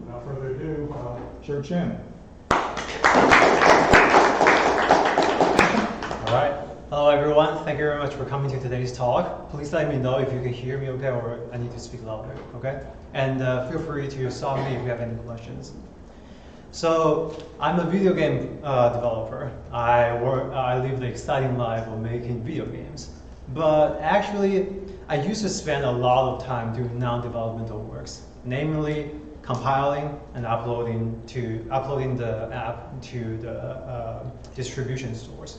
Without further ado, Shi Chen. All right. Hello, everyone. Thank you very much for coming to today's talk. Please let me know if you can hear me okay, or I need to speak louder, okay? And feel free to stop me if you have any questions. So I'm a video game developer. I live the exciting life of making video games. But actually, I used to spend a lot of time doing non-developmental works, namely compiling and uploading the app to the distribution stores.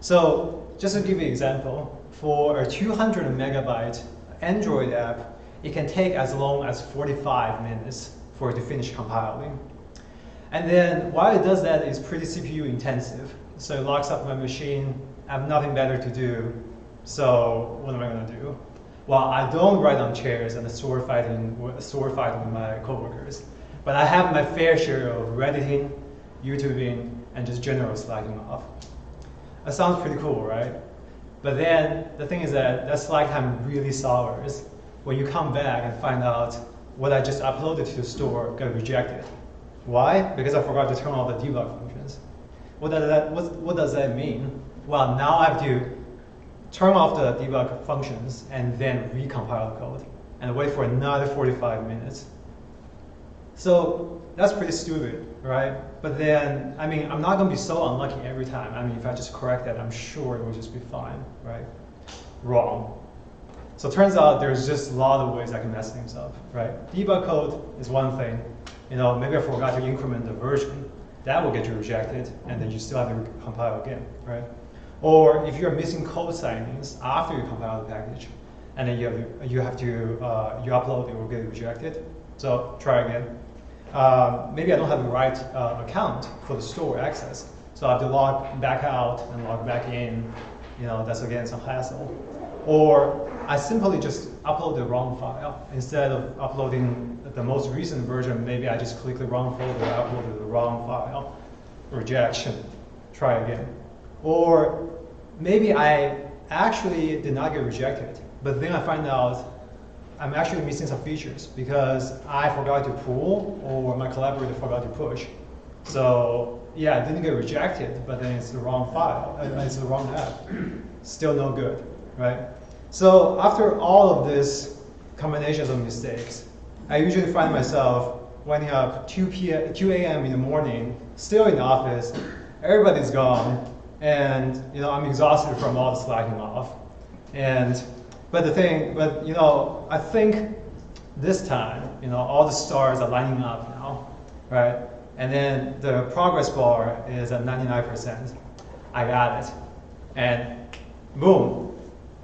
So just to give you an example, for a 200 megabyte Android app, it can take as long as 45 minutes for it to finish compiling. And then while it does that, it's pretty CPU intensive. So it locks up my machine. I have nothing better to do. So what am I going to do? Well, I don't write on chairs and sword fighting with my coworkers. But I have my fair share of Redditing, YouTubing, and just general slacking off. That sounds pretty cool, right? But then the thing is that slack time really sours when you come back and find out what I just uploaded to the store got rejected. Why? Because I forgot to turn on the debug functions. What does that mean? Well, now I have to turn off the debug functions and then recompile the code and wait for another 45 minutes. So that's pretty stupid, right? But then, I mean, I'm not going to be so unlucky every time. I mean, if I just correct that, I'm sure it will just be fine, right? Wrong. So it turns out there's just a lot of ways I can mess things up, right? Debug code is one thing. You know, maybe I forgot to increment the version. That will get you rejected, and then you still have to compile again, right? Or if you're missing code signings after you compile the package, and then you upload, it will get rejected. So try again. Maybe I don't have the right account for the store access, so I have to log back out and log back in. You know, that's again some hassle. Or I simply just upload the wrong file. Instead of uploading the most recent version, maybe I just click the wrong folder, I uploaded the wrong file. Rejection. Try again. Or maybe I actually did not get rejected, but then I find out I'm actually missing some features because I forgot to pull or my collaborator forgot to push. So yeah, I didn't get rejected, but then it's the wrong file, it's the wrong app. Still no good, right? So after all of this combinations of mistakes, I usually find myself waking up 2 a.m. in the morning, still in the office, everybody's gone, and you know I'm exhausted from all the slacking off. But you know, I think this time, you know, all the stars are lining up now, right? And then the progress bar is at 99%. I got it, and boom,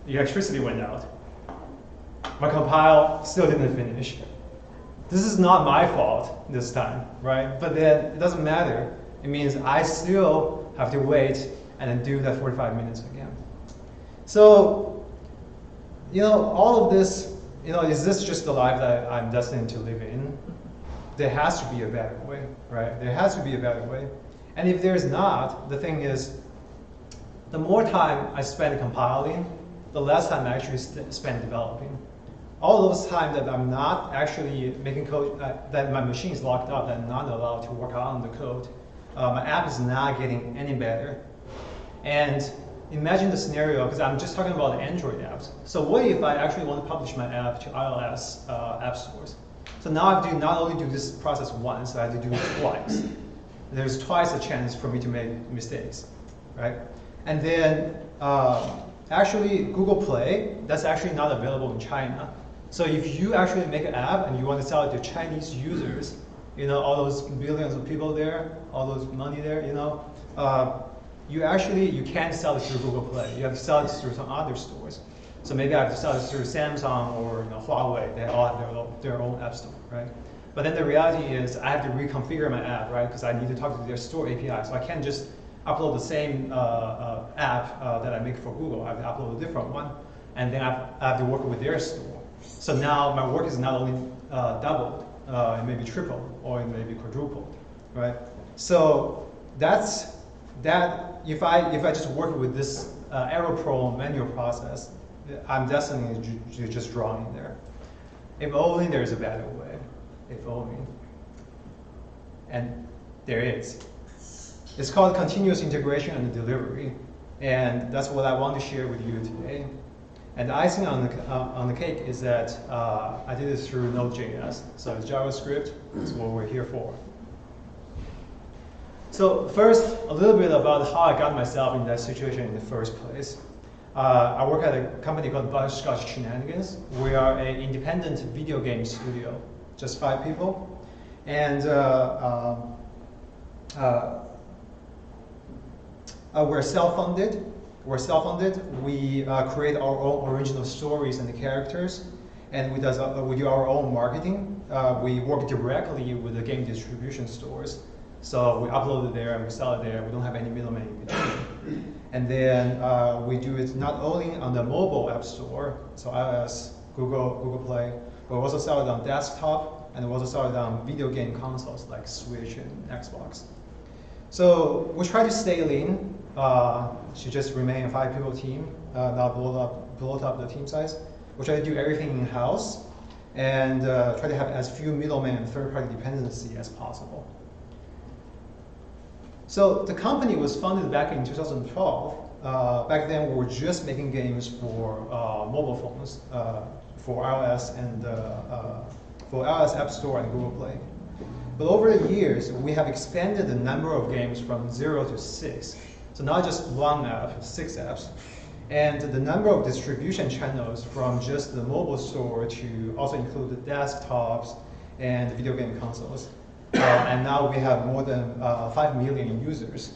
the electricity went out. My compile still didn't finish. This is not my fault this time, right? But then it doesn't matter. It means I still have to wait and then do that 45 minutes again. So, you know, all of this, you know, is this just the life that I'm destined to live in? There has to be a better way, right? There has to be a better way. And if there's not, the thing is, the more time I spend compiling, the less time I actually spend developing. All those times that I'm not actually making code, that my machine is locked up, that I'm not allowed to work on the code, my app is not getting any better. And imagine the scenario, because I'm just talking about Android apps. So what if I actually want to publish my app to iOS app stores? So now I have to not only do this process once, I have to do it twice. There's twice a chance for me to make mistakes, right? And then actually GooglePlay, that's actually not available in China. So if you actually make an app and you want to sell it to Chinese users, you know, all those billions of people there, all those money there, you know, you can't sell it through GooglePlay. You have to sell it through some other stores. So maybe I have to sell it through Samsung or Huawei. They all have their own app store, right? But then the reality is I have to reconfigure my app, right? Because I need to talk to their store API. So I can't just upload the same app that I make for Google. I have to upload a different one. And then I have to work with their store. So now my work is not only doubled, it may be tripled, or it may be quadrupled, right? So that's that. If I just work with this error-prone manual process, I'm destined to just drown in there. If only there's a better way. If only. and there it is. It's called continuous integration and delivery, and that's what I want to share with you today. And the icing on the cake is that I did this through Node.js, so it's JavaScript. That's what we're here for. So first, a little bit about how I got myself in that situation in the first place. I work at a company called Butterscotch Shenanigans. We are an independent video game studio, just 5 people. And we're self-funded. We create our own original stories and the characters, and we do our own marketing. We work directly with the game distribution stores. So we upload it there and we sell it there. We don't have any middleman in between. And then we do it not only on the mobile app store, so iOS, GooglePlay, but we also sell it on desktop, and we also sell it on video game consoles like Switch and Xbox. So we try to stay lean, to just remain a 5-people team, not blow up the team size. We try to do everything in-house, and try to have as few middlemen and third-party dependency as possible. So the company was founded back in 2012. Back then, we were just making games for mobile phones, for iOS and for iOS App Store and Google Play. But over the years, we have expanded the number of games from 0 to 6. So not just 1 app, 6 apps. And the number of distribution channels from just the mobile store to also include the desktops and the video game consoles. And now we have more than 5 million users.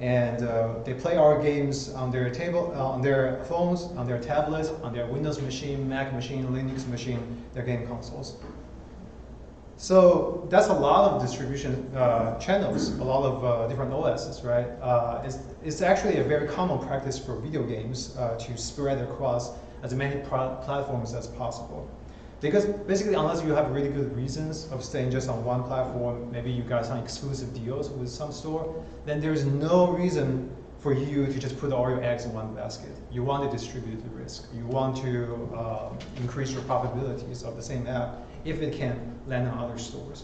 And they play our games on their on their phones, on their tablets, on their Windows machine, Mac machine, Linux machine, their game consoles. So that's a lot of distribution channels, a lot of different OSs, right? It's actually a very common practice for video games to spread across as many platforms as possible. Because basically, unless you have really good reasons of staying just on one platform, maybe you got some exclusive deals with some store, then there's no reason for you to just put all your eggs in one basket. You want to distribute the risk. You want to increase your probabilities of the same app if it can land on other stores.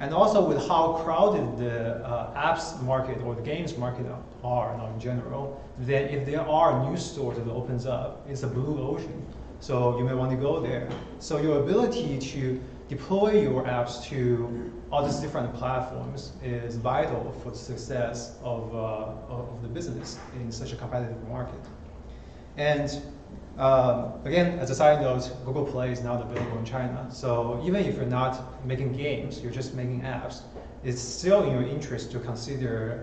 And also with how crowded the apps market or the games market are now in general, then if there are new stores that opens up, it's a blue ocean. So you may want to go there. So your ability to deploy your apps to all these different platforms is vital for the success of the business in such a competitive market. And again, as a side note, Google Play is now available in China. So even if you're not making games, you're just making apps, it's still in your interest to consider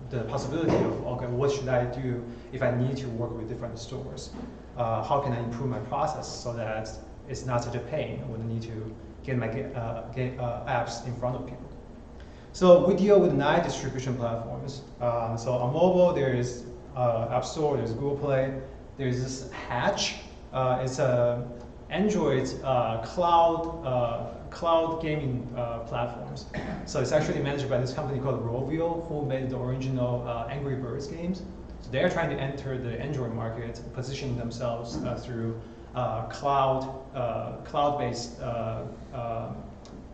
the possibility of, okay, what should I do if I need to work with different stores? How can I improve my process so that it's not such a pain when I need to get my apps in front of people? So we deal with 9 distribution platforms. So on mobile, there is App Store, there's Google Play, there's this Hatch. It's a Android cloud gaming platforms. So it's actually managed by this company called Rovio, who made the original Angry Birds games. So they're trying to enter the Android market, positioning themselves through cloud-based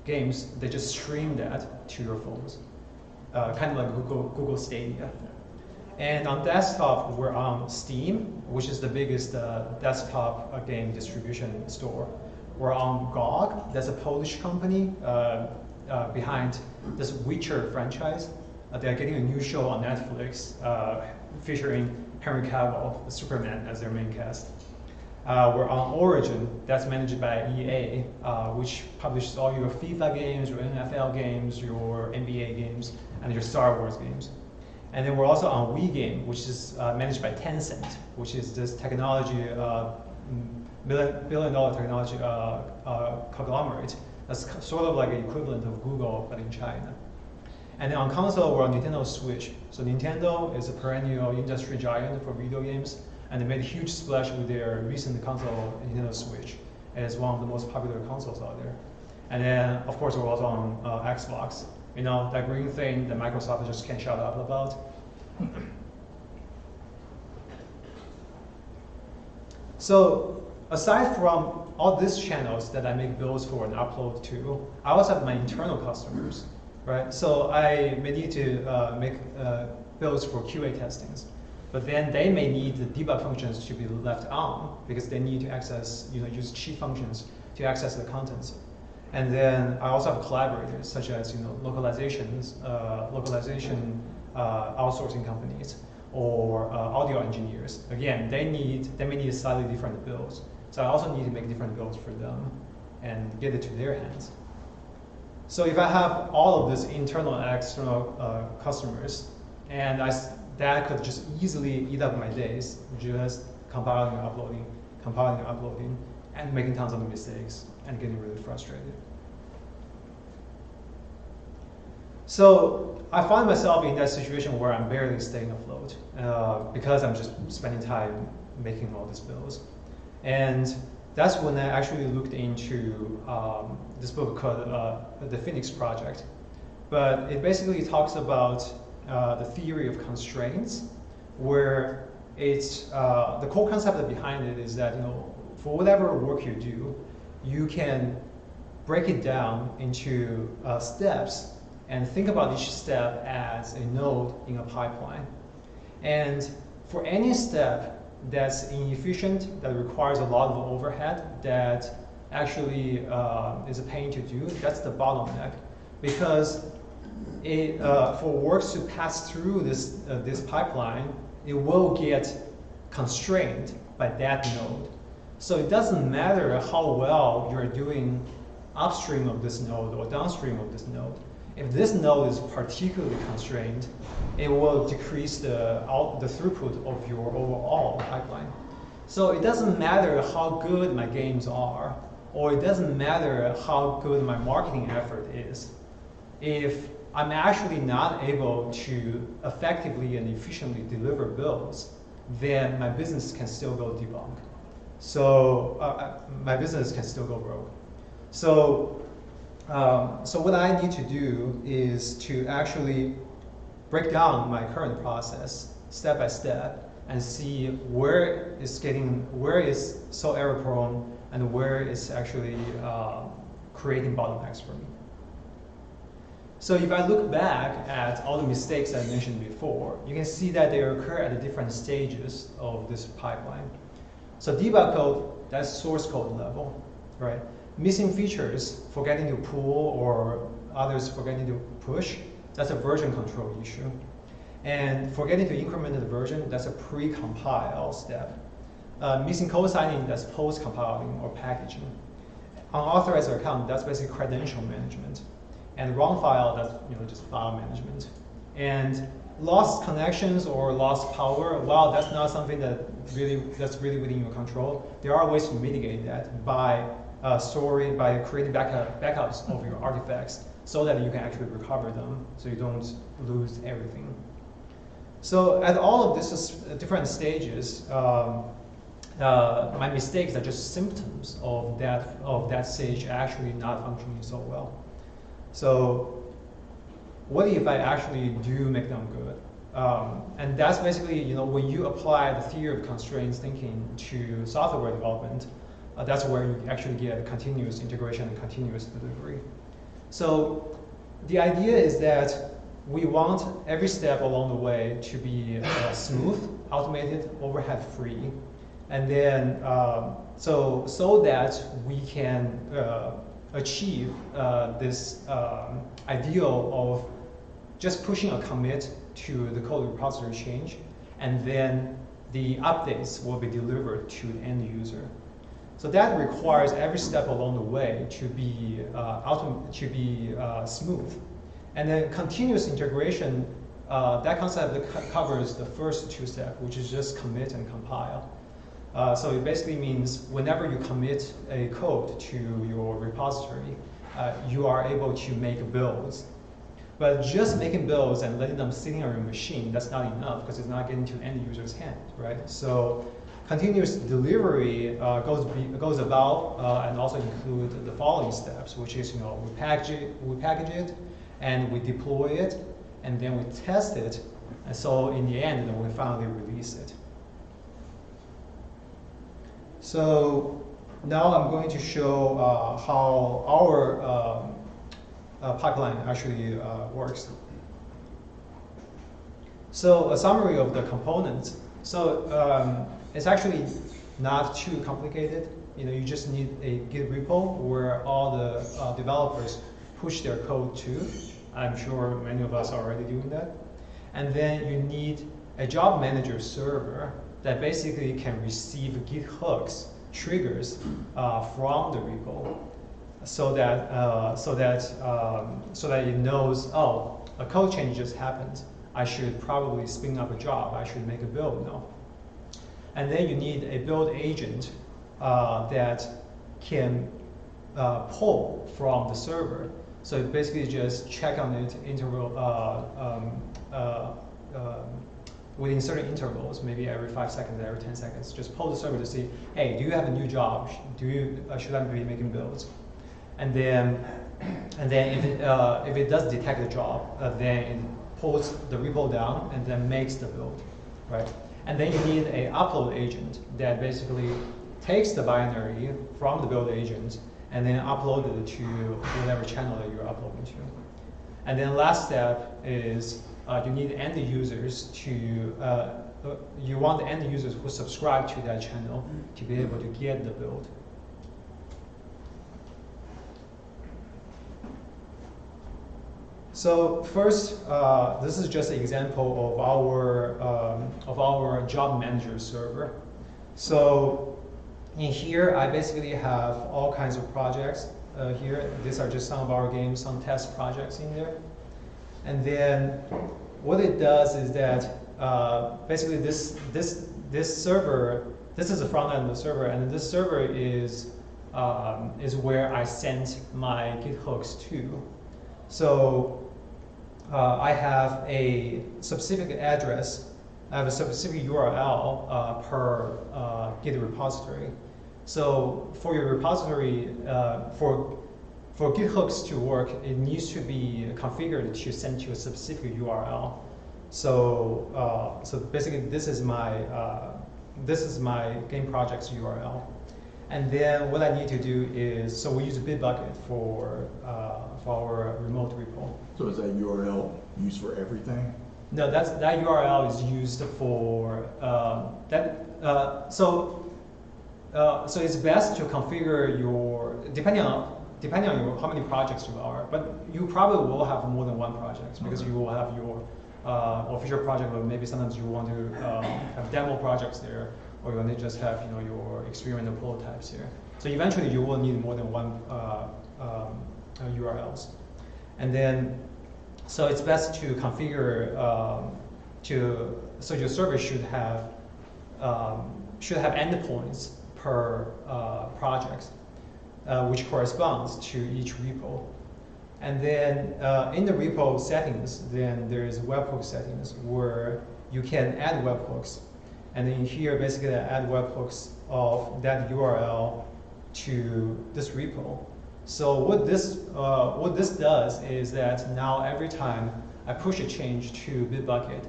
games. They just stream that to your phones, kind of like Google Stadia. And on desktop, we're on Steam, which is the biggest desktop game distribution store. We're on GOG, that's a Polish company behind this Witcher franchise. They're getting a new show on Netflix featuring Henry Cavill, the Superman, as their main cast. We're on Origin, that's managed by EA, which publishes all your FIFA games, your NFL games, your NBA games, and your Star Wars games. And then we're also on WeGame, which is managed by Tencent, which is this technology, billion-dollar technology conglomerate. That's sort of like the equivalent of Google, but in China. And then on console, we're on Nintendo Switch. So Nintendo is a perennial industry giant for video games, and they made a huge splash with their recent console, Nintendo Switch. And it's one of the most popular consoles out there. And then, of course, we're also on Xbox. You know, that green thing that Microsoft just can't shut up about. So aside from all these channels that I make builds for and upload to, I also have my internal customers, right? So I may need to make builds for QA testings, but then they may need the debug functions to be left on because they need to access, use cheat functions to access the contents. And then I also have collaborators such as localization outsourcing companies or audio engineers. Again, they may need slightly different builds. So I also need to make different builds for them and get it to their hands. So if I have all of these internal and external customers, and that could just easily eat up my days, just compiling and uploading, and making tons of mistakes and getting really frustrated. So I find myself in that situation where I'm barely staying afloat because I'm just spending time making all these builds. And that's when I actually looked into this book called The Phoenix Project. But it basically talks about the theory of constraints, where it's the core concept behind it is that for whatever work you do, you can break it down into steps and think about each step as a node in a pipeline. And for any step that's inefficient, that requires a lot of overhead, that actually is a pain to do, that's the bottleneck. Because for works to pass through this pipeline, it will get constrained by that node. So it doesn't matter how well you're doing upstream of this node or downstream of this node. If this node is particularly constrained, it will decrease the throughput of your overall pipeline. So it doesn't matter how good my games are, or it doesn't matter how good my marketing effort is. If I'm actually not able to effectively and efficiently deliver builds, then my business can still go debug. So my business can still go broke. So what I need to do is to actually break down my current process step by step and see where is so error prone and where is actually creating bottlenecks for me. So if I look back at all the mistakes I mentioned before, you can see that they occur at the different stages of this pipeline. So debug code, that's source code level, right? Missing features, forgetting to pull or others forgetting to push, that's a version control issue. And forgetting to increment the version, that's a pre-compile step. Missing code signing, that's post-compiling or packaging. Unauthorized account, that's basically credential management. And wrong file, that's just file management. And lost connections or lost power, well, that's not something that's really within your control. There are ways to mitigate that by creating backups of your artifacts so that you can actually recover them, so you don't lose everything. So at all of these different stages, my mistakes are just symptoms of that stage actually not functioning so well. So what if I actually do make them good? And that's basically, when you apply the theory of constraints thinking to software development, that's where you actually get continuous integration and continuous delivery. So the idea is that we want every step along the way to be smooth, automated, overhead-free, and then so that we can achieve this ideal of just pushing a commit to the code repository change, and then the updates will be delivered to the end user. So that requires every step along the way to be smooth. And then continuous integration, that concept covers the first two steps, which is just commit and compile. So it basically means whenever you commit a code to your repository, you are able to make builds. But just making builds and letting them sitting on your machine, that's not enough because it's not getting to end user's hand, right? So continuous delivery goes about and also include the following steps, which is we package it, and we deploy it, and then we test it, and so in the end, then we finally release it. So now I'm going to show how our pipeline actually works. So a summary of the components. So it's actually not too complicated. You just need a Git repo where all the developers push their code to. I'm sure many of us are already doing that. And then you need a job manager server that basically can receive Git hooks, triggers from the repo, so that it knows, oh, a code change just happened. I should probably spin up a job. I should make a build now. And then you need a build agent that can pull from the server. So basically just check on it within certain intervals, maybe every 5 seconds, every 10 seconds. Just pull the server to see, hey, do you have a new job? Should I be making builds? And then if it does detect the job, then it pulls the repo down and then makes the build, right? And then you need an upload agent that basically takes the binary from the build agent and then upload it to whatever channel that you're uploading to. And then last step is you need end users to, you want the end users who subscribe to that channel to be able to get the build. So first, this is just an example of our job manager server. So in here, I basically have all kinds of projects here. These are just some of our games, some test projects in there. And then what it does is that basically this server, this is the front end of the server, and this server is where I send my Git hooks to. So I have a specific address. I have a specific URL per Git repository. So for your repository, for Git hooks to work, it needs to be configured to send to a specific URL. So so basically, this is my game project's URL. And then what I need to do is, so we use Bitbucket for our remote repo. So is that URL used for everything? No, that URL is used for so it's best to configure your depending on how many projects you are, but you probably will have more than one project because you will have your official project, or maybe sometimes you want to have demo projects there, or you want to just have your experimental prototypes here. So eventually you will need more than one URLs, and then so it's best to configure so your server should have endpoints per project, which corresponds to each repo. And then in the repo settings, then there is webhook settings where you can add webhooks. And then here, basically, add webhooks of that URL to this repo. So what this does is that now every time I push a change to Bitbucket,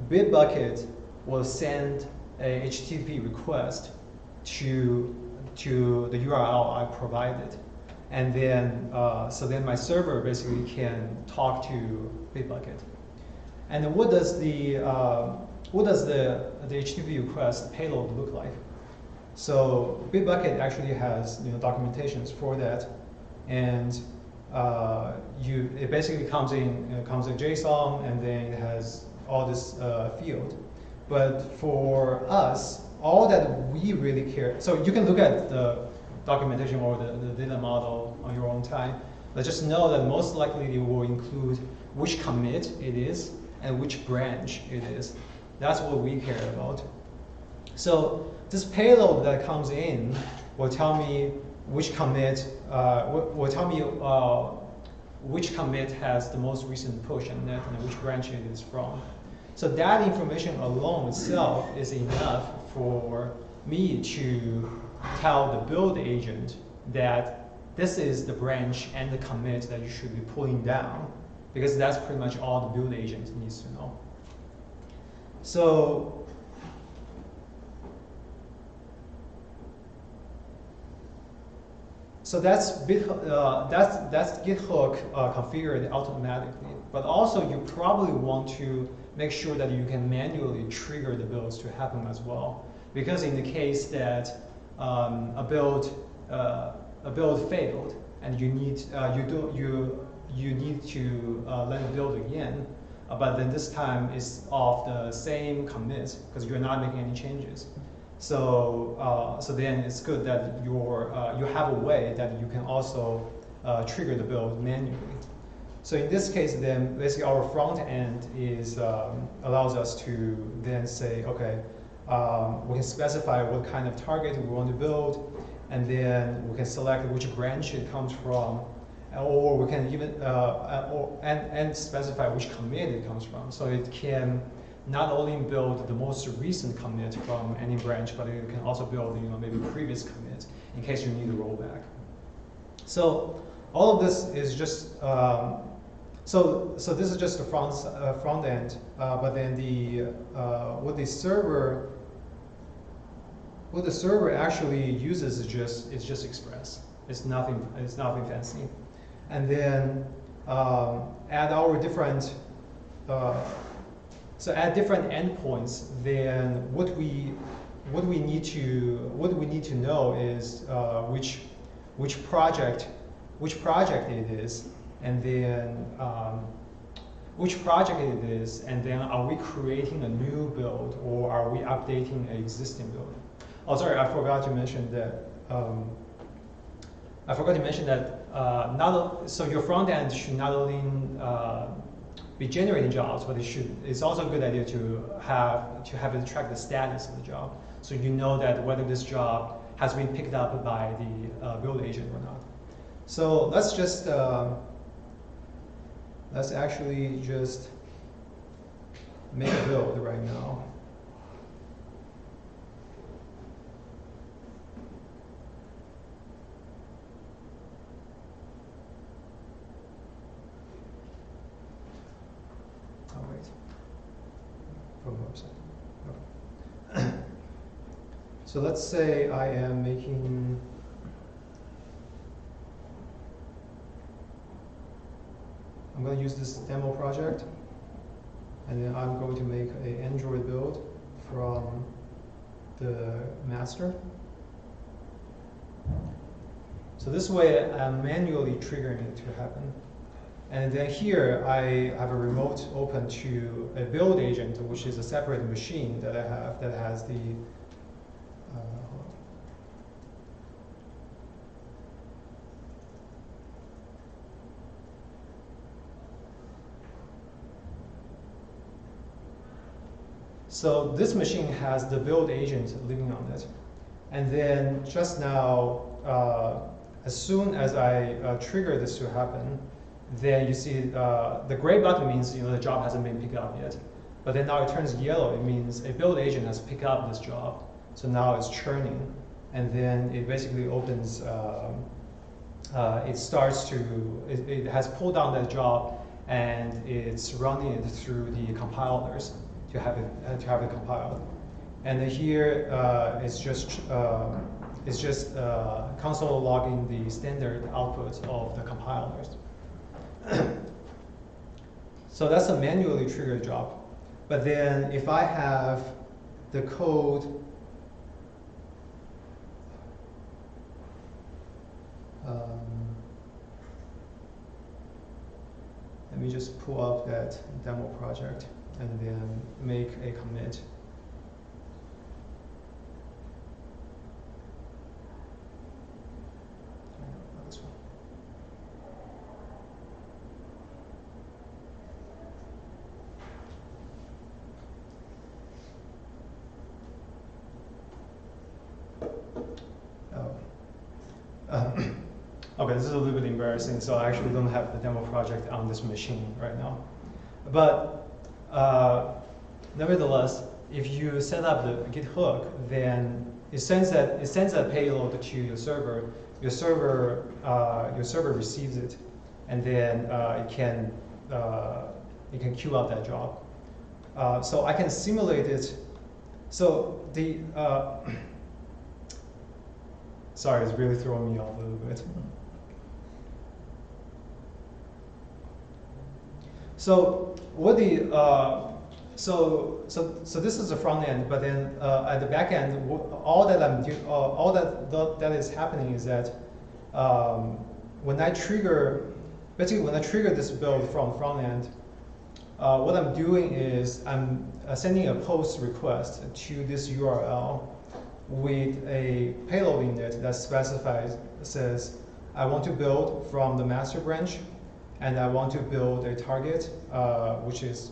Bitbucket will send a HTTP request to the URL I provided, and then so then my server basically can talk to Bitbucket. And then what does the HTTP request payload look like? So Bitbucket actually has documentations for that, and it basically comes in JSON, and then it has all this field. But for us, all that we really care, so you can look at the documentation or the data model on your own time, but just know that most likely it will include which commit it is and which branch it is. That's what we care about. So this payload that comes in will tell me which commit, which commit has the most recent push and net and which branch it is from. So that information alone itself is enough for me to tell the build agent that this is the branch and the commit that you should be pulling down, because that's pretty much all the build agent needs to know. So So that's Git hook configured automatically. But also you probably want to make sure that you can manually trigger the builds to happen as well. Because in the case that a build failed and you need to let it build again, but then this time it's off the same commit because you're not making any changes. So then it's good that you have a way that you can also trigger the build manually. So in this case, then basically our front end is allows us to then say, okay, we can specify what kind of target we want to build, and then we can select which branch it comes from, or we can even and specify which commit it comes from. So it can not only build the most recent commit from any branch, but it can also build maybe previous commit in case you need a rollback. So all of this is just so this is just the front end, but then what the server actually uses is just Express. It's nothing fancy. And then at our different at different endpoints, then what we need to know is which project it is, and then are we creating a new build or are we updating an existing build? Oh, sorry, I forgot to mention that. So your front end should not only be generating jobs, but it's also a good idea to have it track the status of the job, so you know that whether this job has been picked up by the build agent or not. So let's actually just make a build right now. Oh, wait. From the website. Okay. So let's say I am making I'm going to use this demo project, and then I'm going to make an Android build from the master. So this way I'm manually triggering it to happen. And then here I have a remote open to a build agent, which is a separate machine that I have that has the So this machine has the build agent living on it. And then just now, as soon as I trigger this to happen, then you see the gray button means the job hasn't been picked up yet. But then now it turns yellow. It means a build agent has picked up this job. So now it's churning. And then it basically opens, it has pulled down that job, and it's running it through the compilers to have it compiled. And then here it's just console logging the standard output of the compilers. So that's a manually triggered job. But then if I have the code let me just pull up that demo project and then make a commit. Not this one. Okay, this is a little bit embarrassing, so I actually don't have the demo project on this machine right now. But nevertheless, if you set up the Git hook, then it sends that payload to your server. Your server receives it, and then it can queue out that job. So I can simulate it. So Sorry, it's really throwing me off a little bit. So what the so this is the front end, but then at the back end, all that is happening is that when I trigger this build from front end, what I'm doing is I'm sending a post request to this URL with a payload in it that says I want to build from the master branch, and I want to build a target, which is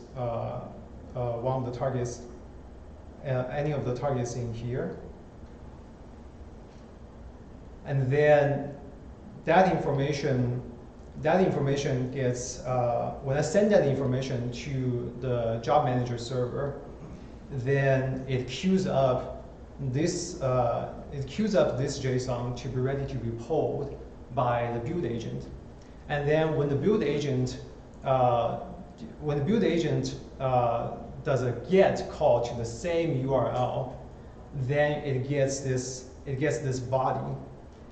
one of the targets, any of the targets in here. And then that information gets, when I send that information to the job manager server, then it queues up this JSON to be ready to be pulled by the build agent. And then when the build agent does a get call to the same URL, then it gets this body,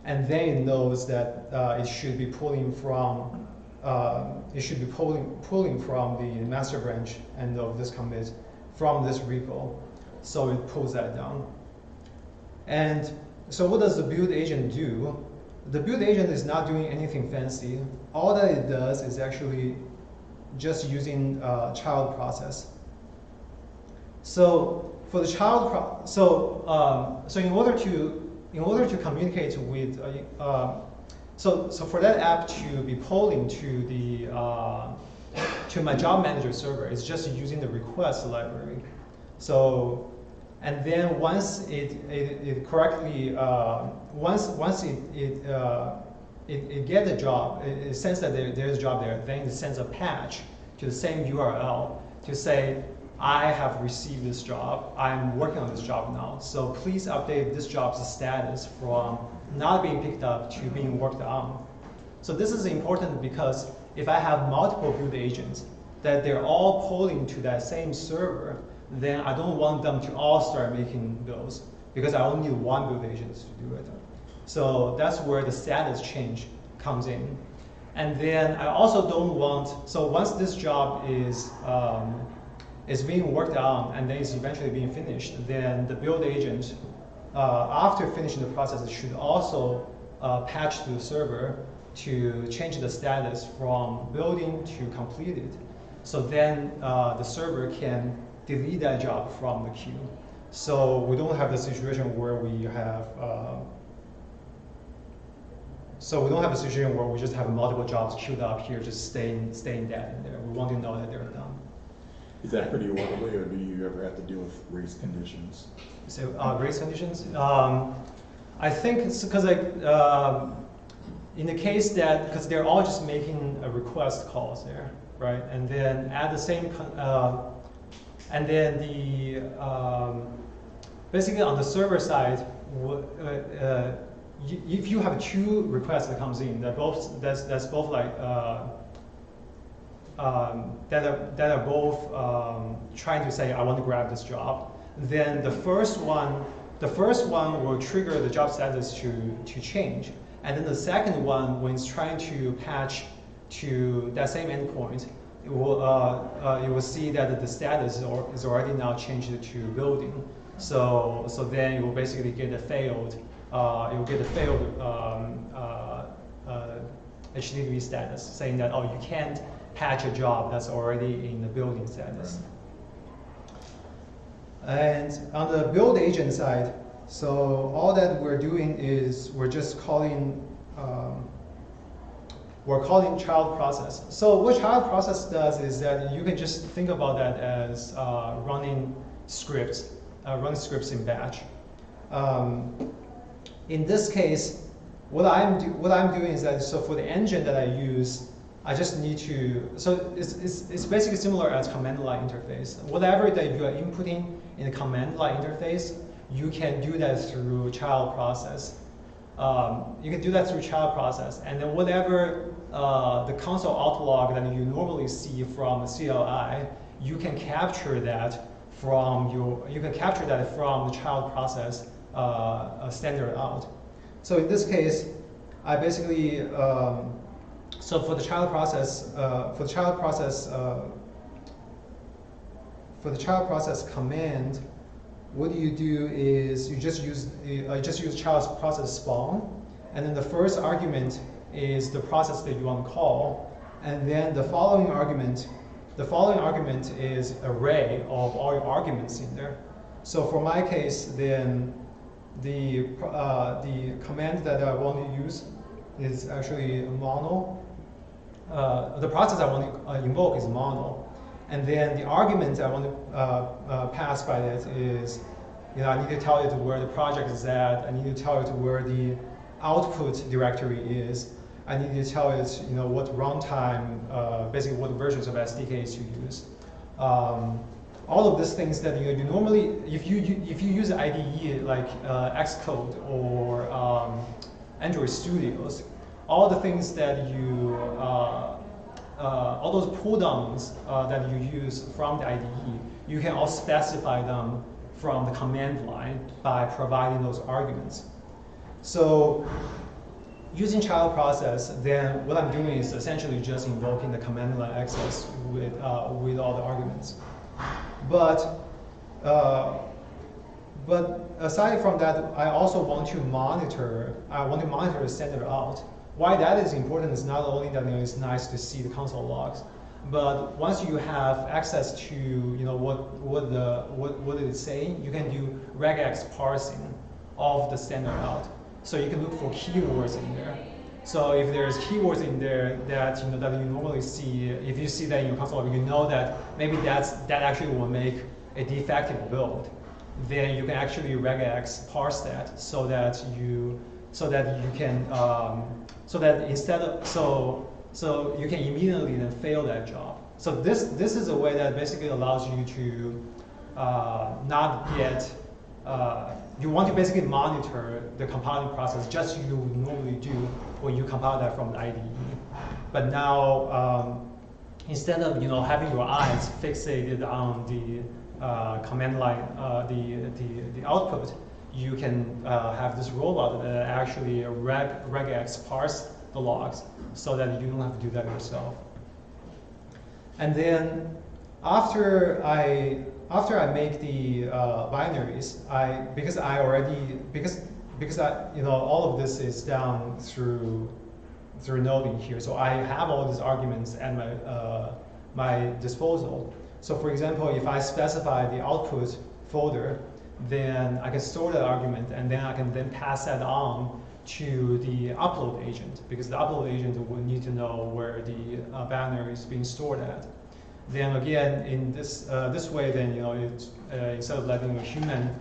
and then it knows that it should be pulling from the master branch end of this commit from this repo. So it pulls that down. And so what does the build agent do? The build agent is not doing anything fancy. All that it does is actually just using child process. So for the child, so in order to communicate with, so for that app to be polling to the to my job manager server, it's just using the request library. So, and then once it correctly once it gets a job, it sends that there's a job there, then it sends a patch to the same URL to say, I have received this job, I'm working on this job now, so please update this job's status from not being picked up to being worked on. So this is important because if I have multiple build agents that they're all polling to that same server, then I don't want them to all start making those because I only need one build agent to do it. So that's where the status change comes in. And then I also don't want, so once this job is being worked on and then it's eventually being finished, then the build agent, after finishing the process, it should also patch to the server to change the status from building to completed. So then the server can delete that job from the queue. So we don't have the situation where we have, just have multiple jobs queued up here, just staying dead in there. We want to know that they're done. Is that pretty orderly, or do you ever have to deal with race conditions? So race conditions? I think it's because in the case that, because they're all just making a request calls there, right? And then at the same, and then the, basically on the server side, if you have two requests that comes in, that's both like, that are both trying to say, I want to grab this job, then the first one will trigger the job status to change. And then the second one, when it's trying to patch to that same endpoint, it will see that the status is already now changed to building. So then it will basically get a failed, HTTP status, saying that, oh, you can't patch a job that's already in the building status. And on the build agent side, so all that we're doing is we're just calling, child process. So what child process does is that you can just think about that as running scripts in batch. In this case, what I'm doing is that, so for the engine that I use, I just need to, so it's basically similar as command line interface. Whatever that you are inputting in the command line interface, you can do that through child process. You can do that through child process, and then whatever the console outlog that you normally see from the CLI, you can capture that from the child process standard out. So in this case, I basically so for the child process command, what you do is you just use child's process spawn, and then the first argument is the process that you want to call, and then the following argument is array of all your arguments in there. So for my case, then the command that I want to use is actually mono. The process I want to invoke is mono, and then the argument I want to pass by that is, I need to tell it where the project is at. I need to tell it where the output directory is. I need to tell it, what runtime, basically what versions of SDKs you use. All of these things that you normally, if you use IDE like Xcode or Android Studios, all the things that you, all those pull downs that you use from the IDE, you can all specify them from the command line by providing those arguments. So using child process, then what I'm doing is essentially just invoking the command line access with all the arguments. But aside from that, I also want to monitor. I want to monitor the standard out. Why that is important is not only that it's nice to see the console logs, but once you have access to what it is saying, you can do regex parsing of the standard out. So you can look for keywords in there. So if there's keywords in there that that you normally see, if you see that in your console log, you know that maybe that actually will make a defective build. Then you can actually regex parse that so that you can you can immediately then fail that job. So this is a way that basically allows you to not get. You want to basically monitor the compiling process just as you would normally do when you compile that from the IDE. But now, instead of having your eyes fixated on the command line, the output, you can have this robot that actually regex parse the logs so that you don't have to do that yourself. And then after I make the binaries, because all of this is done through Node in here, so I have all these arguments at my disposal. So for example, if I specify the output folder, then I can store that argument, and then I can then pass that on to the upload agent, because the upload agent will need to know where the binary is being stored at. Then again, in this way, then instead of letting a human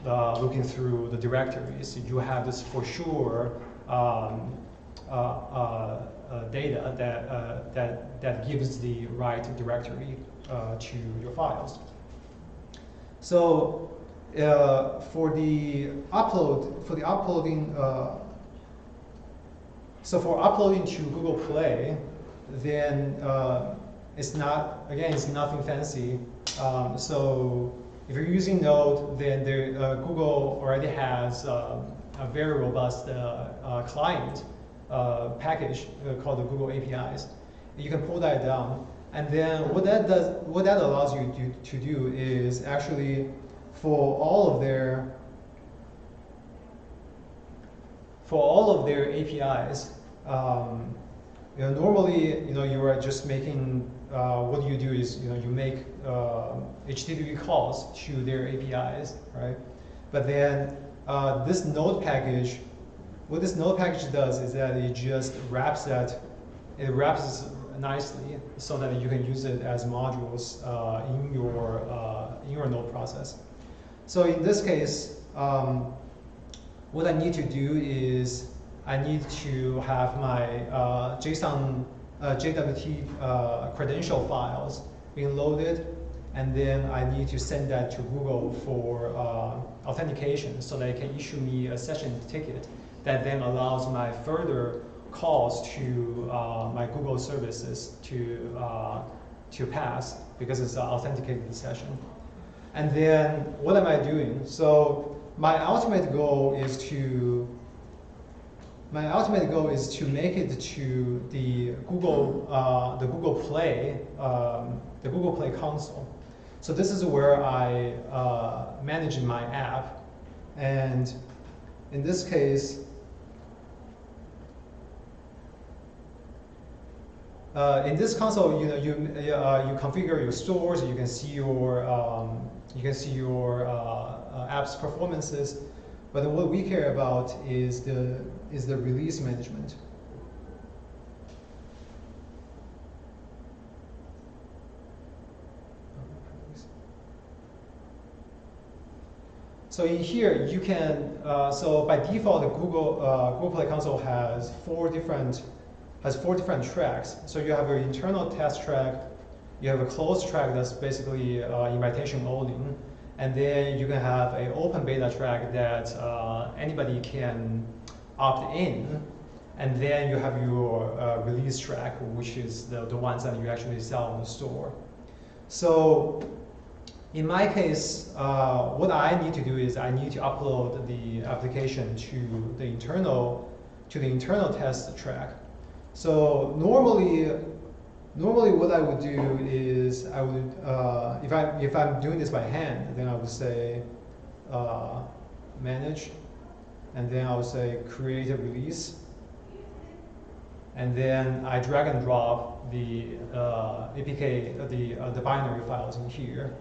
looking through the directories, you have this for sure data that gives the right directory to your files. So for uploading to GooglePlay, then it's nothing fancy. So if you're using Node, then Google already has a very robust client package called the Google APIs. You can pull that down, and then what that allows you to do is actually for all of their APIs. Normally, you are just making. What you do is, you make HTTP calls to their APIs, right? But then this Node package, what this Node package does is that it just wraps nicely so that you can use it as modules in your Node process. So in this case, what I need to do is I need to have my JSON JWT credential files being loaded, and then I need to send that to Google for authentication so that it can issue me a session ticket that then allows my further calls to my Google services to pass because it's an authenticated session. And then what am I doing? So my ultimate goal is to my ultimate goal is to make it to the GooglePlay console. So this is where I manage my app, and in this case, in this console, you configure your stores. You can see your app's performances. But what we care about is the release management. So in here, you can, so by default, the Google Play console has four different tracks. So you have your internal test track, you have a closed track that's basically invitation only, and then you can have an open beta track that anybody can opt in, and then you have your release track, which is the ones that you actually sell on the store. So in my case, what I need to do is I need to upload the application to the internal test track. So normally what I would do is I would, if I'm doing this by hand, then I would say manage, and then I would say create a release, and then I drag and drop the APK, the binary files in here.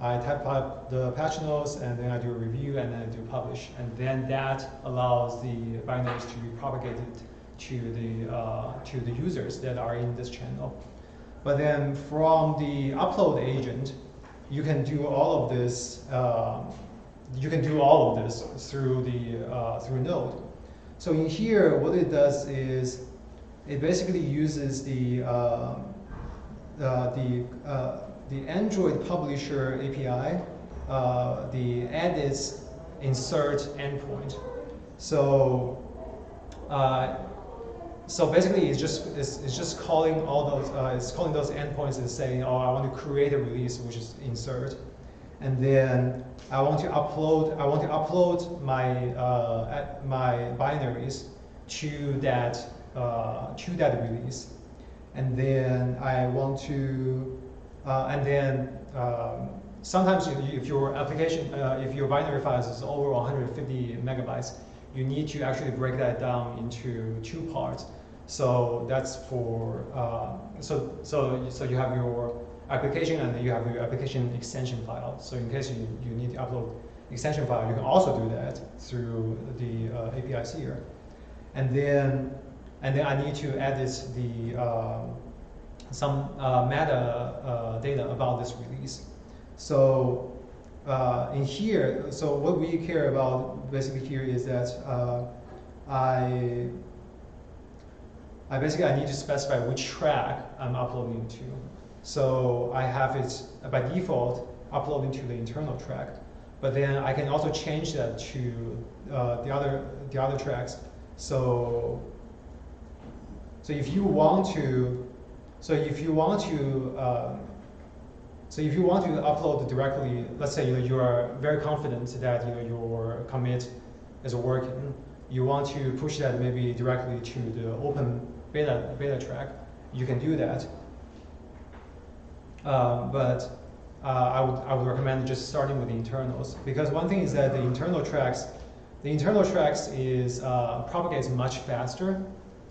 I type up the patch notes, and then I do a review, and then I do publish, and then that allows the binaries to be propagated to the users that are in this channel. But then from the upload agent, you can do all of this. Through Node. So in here, what it does is it basically uses the Android publisher API, the edits insert endpoint. So basically, it's just calling all those it's calling those endpoints and saying, oh, I want to create a release, which is insert, and then I want to upload my my binaries to that release, and then I want to sometimes if your application if your binary files is over 150 megabytes, you need to actually break that down into two parts. So that's for so you have your application, and then you have your application extension file. So in case you need to upload extension file, you can also do that through the APIs here. And then I need to edit the some meta data about this release. So in here, so what we care about basically here is that I need to specify which track I'm uploading to. So I have it by default uploading to the internal track, but then I can also change that to the other tracks. So if you want to upload directly, let's say you are very confident that your commit is working, you want to push that maybe directly to the open beta track, you can do that. But I would recommend just starting with the internals, because one thing is that the internal tracks is propagates much faster.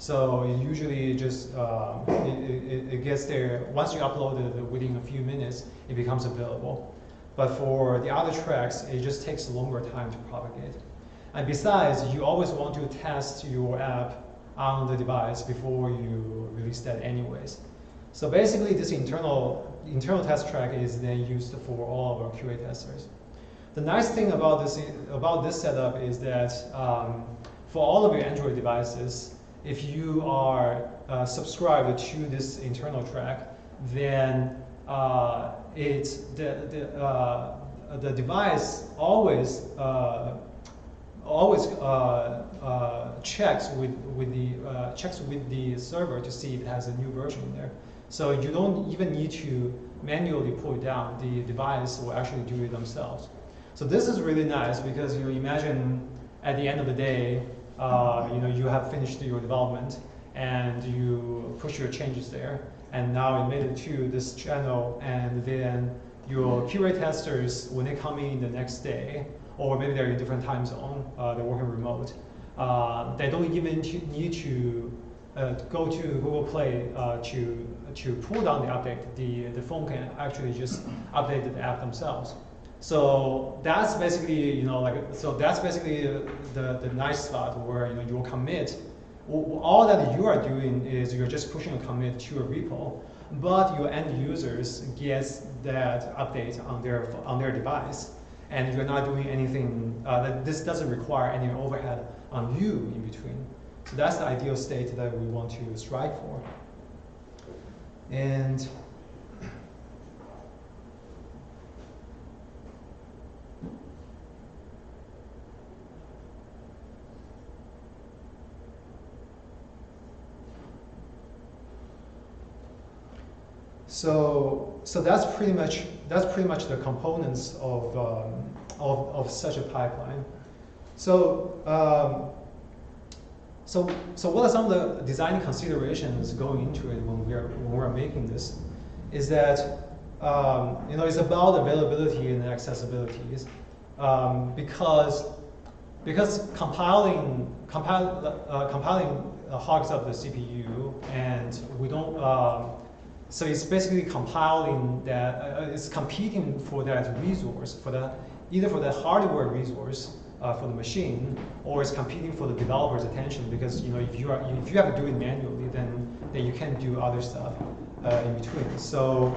So it usually just it gets there once you upload it within a few minutes, it becomes available. But for the other tracks, it just takes a longer time to propagate. And besides, you always want to test your app on the device before you release that anyways. So basically, this internal test track is then used for all of our QA testers. The nice thing about this setup is that for all of your Android devices, if you are subscribed to this internal track, then the device always checks with the server to see if it has a new version in there. So you don't even need to manually pull it down. The device will actually do it themselves. So this is really nice, because you imagine at the end of the day, you have finished your development and you push your changes there, and now it made it to this channel, and then your QA testers, when they come in the next day, or maybe they're in a different time zone, they're working remote, they don't even need to go to Google Play to pull down the update. The phone can actually just update the app themselves. So that's basically, that's basically the nice spot where your commit, all that you are doing is you're just pushing a commit to a repo, but your end users gets that update on their device, and you're not doing anything. This doesn't require any overhead on you in between. So that's the ideal state that we want to strive for. And so that's pretty much the components of such a pipeline. So what are some of the design considerations going into it when we're making this? Is that it's about availability and accessibility, because compiling hogs up the CPU, and we don't. So it's basically compiling that, it's competing for that resource, either for the hardware resource for the machine, or it's competing for the developer's attention, because if you have to do it manually, then you can't do other stuff in between. So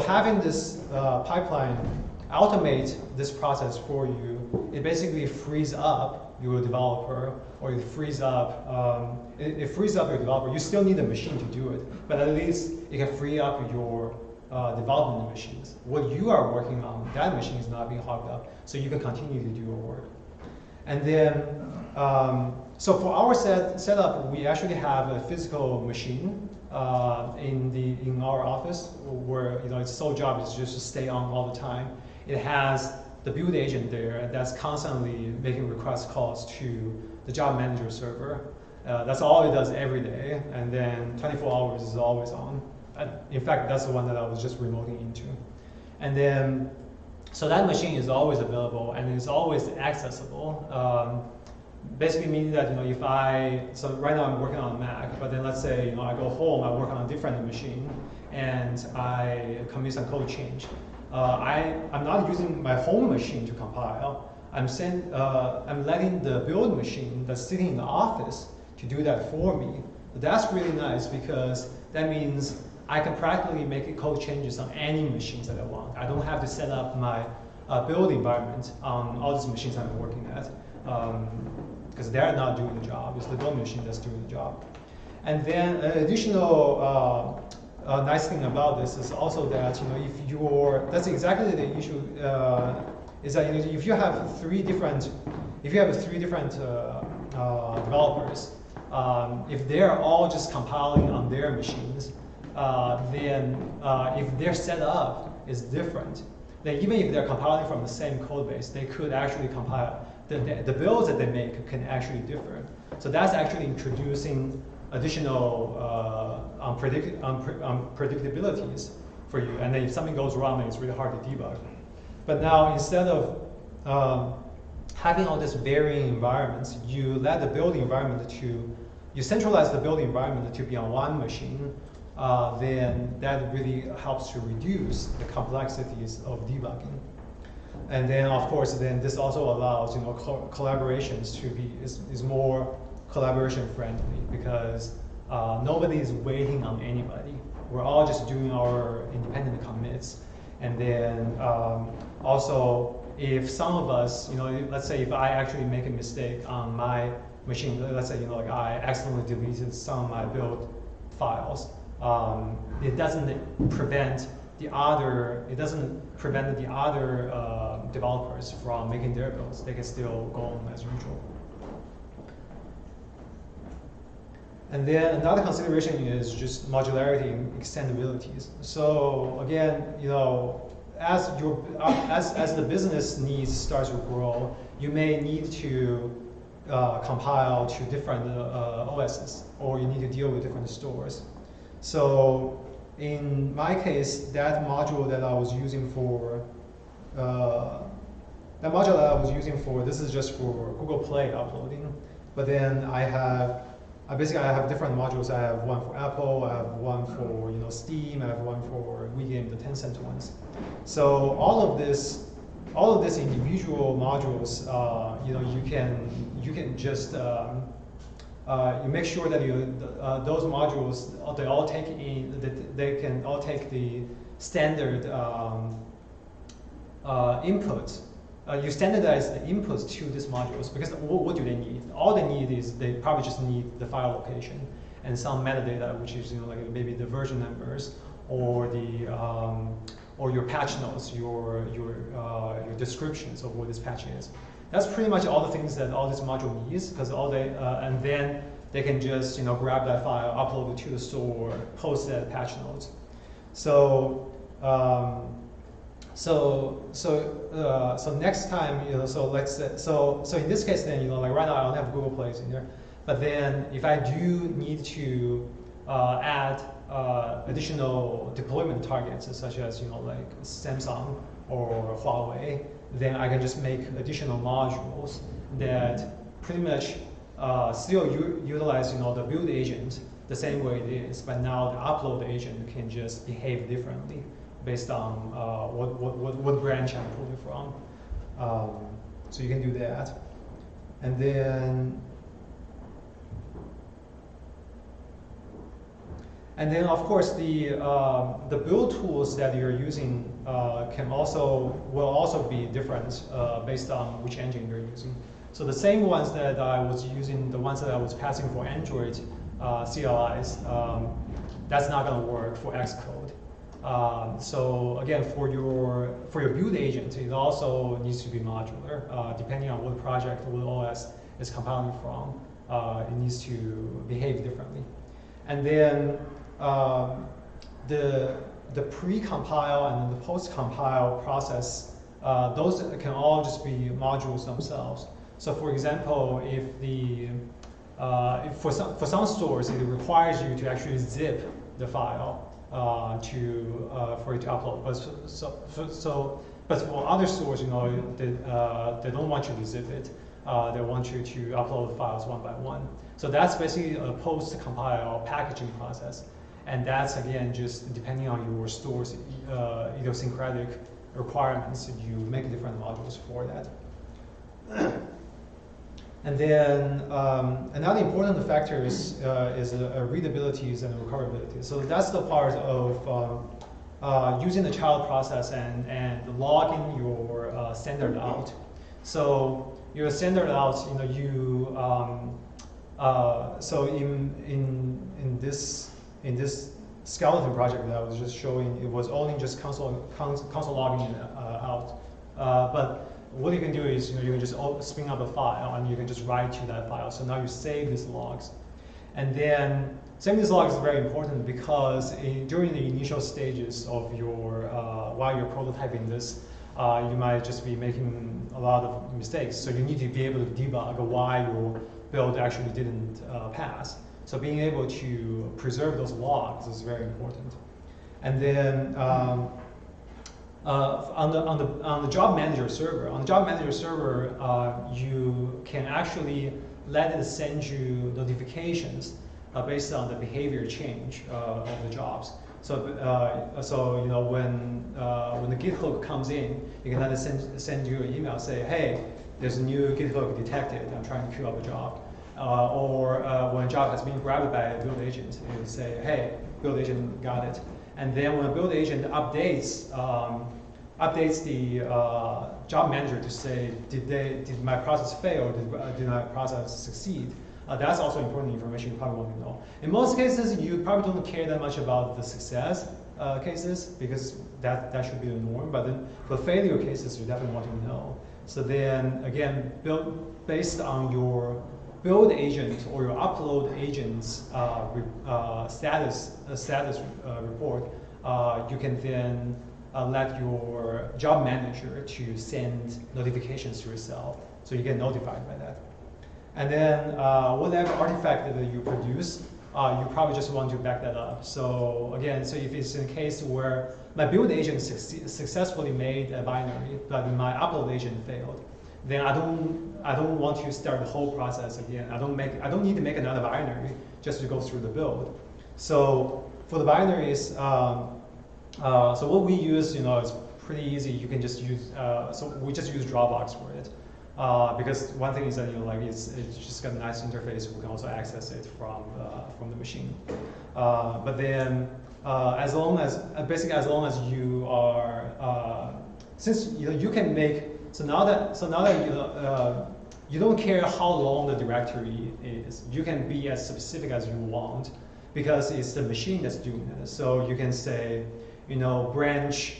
having this pipeline automate this process for you, it basically frees up your developer, or it frees up your developer. You still need a machine to do it, but at least it can free up your development machines. What you are working on, that machine is not being hogged up, so you can continue to do your work. And then, so for our setup, we actually have a physical machine in our office, where its sole job is just to stay on all the time. It has the build agent there that's constantly making request calls to the job manager server. That's all it does every day, and then 24 hours is always on. In fact, that's the one that I was just remoting into. And then, so that machine is always available and is always accessible. Basically meaning that so right now I'm working on a Mac, but then let's say I go home, I work on a different machine, and I commit some code change. I'm not using my home machine to compile. I'm letting the build machine that's sitting in the office to do that for me. But that's really nice, because that means I can practically make code changes on any machines that I want. I don't have to set up my build environment on all these machines I'm working at, because they're not doing the job. It's the build machine that's doing the job. And then an additional nice thing about this is also that that's exactly the issue, is that if you have three different developers, if they're all just compiling on their machines, then if their setup is different, then even if they're compiling from the same code base, they could actually compile, the builds that they make can actually differ. So that's actually introducing additional unpredictabilities for you. And then if something goes wrong, then it's really hard to debug. But now, instead of having all these varying environments, you let the building environment you centralize the building environment to be on one machine, then that really helps to reduce the complexities of debugging. And then, of course, then this also allows collaborations to be is more collaboration friendly, because nobody is waiting on anybody. We're all just doing our independent commits. And then also, if some of us, let's say if I actually make a mistake on my machine, let's say I accidentally deleted some of my build files, it doesn't prevent the other developers from making their builds. They can still go on as usual. And then another consideration is just modularity and extendabilities. So again, as the business needs starts to grow, you may need to compile to different OSs, or you need to deal with different stores. So in my case, that module that I was using for this is just for GooglePlay uploading. But then I have different modules. I have one for Apple, I have one for Steam, I have one for WeGame, the Tencent ones. So all of this individual modules, you can just you make sure that those modules they can all take the standard inputs. You standardize the inputs to these modules, because what do they need? All they need is they probably just need the file location and some metadata, which is like maybe the version numbers or the or your patch notes, your descriptions of what this patch is. That's pretty much all the things that all this module needs, because and then they can just grab that file, upload it to the store, post that patch notes. So so next time, so let's say, so in this case, then like right now I don't have Google Plays in there, but then if I do need to add additional deployment targets, such as like Samsung or Huawei, then I can just make additional modules that pretty much still utilize the build agent the same way it is, but now the upload agent can just behave differently based on what branch I'm pulling from. So you can do that. And then of course the build tools that you're using will also be different based on which engine you're using. So the same ones that I was using, the ones that I was passing for Android CLIs, that's not going to work for Xcode. So again, for your build agent, it also needs to be modular. Depending on what project, what OS is compiling from, it needs to behave differently. And then the pre-compile and then the post-compile process, those can all just be modules themselves. So for example, if for some stores it requires you to actually zip the file for it to upload, but for other stores, they don't want you to zip it. They want you to upload the files one by one. So that's basically a post-compile packaging process. And that's, again, just depending on your store's idiosyncratic requirements, you make different modules for that. And then another important factor is readabilities and recoverability. So that's the part of using the child process and logging your standard out. So your standard out, so in this skeleton project that I was just showing, it was only just console logging out. But what you can do is, you can just spin up a file and you can just write to that file. So now you save these logs. And then saving these logs is very important because during the initial stages of while you're prototyping this, you might just be making a lot of mistakes. So you need to be able to debug why your build actually didn't pass. So being able to preserve those logs is very important. And then on the job manager server, you can actually let it send you notifications based on the behavior change of the jobs. So when the Git hook comes in, you can let it send you an email, say, hey, there's a new Git hook detected. I'm trying to queue up a job. Or when a job has been grabbed by a build agent, it will say, hey, build agent got it. And then when a build agent updates the job manager to say, did my process fail, or did my process succeed? That's also important information you probably want to know. In most cases, you probably don't care that much about the success cases, because that should be the norm. But then for failure cases, you definitely want to know. So then again, based on your build agent or your upload agent's status report, you can then let your job manager to send notifications to yourself, so you get notified by that. And then whatever artifact that you produce, you probably just want to back that up. So again, so if it's in a case where my build agent successfully made a binary, but my upload agent failed, then I don't want to start the whole process again. I don't need to make another binary just to go through the build. So for the binaries, so what we use, is pretty easy. You can just use, so we just use Dropbox for it. Because one thing is that it's just got a nice interface. We can also access it from the machine. But then as long as basically as long as you are since you can make now that you don't care how long the directory is. You can be as specific as you want because it's the machine that's doing it. So you can say branch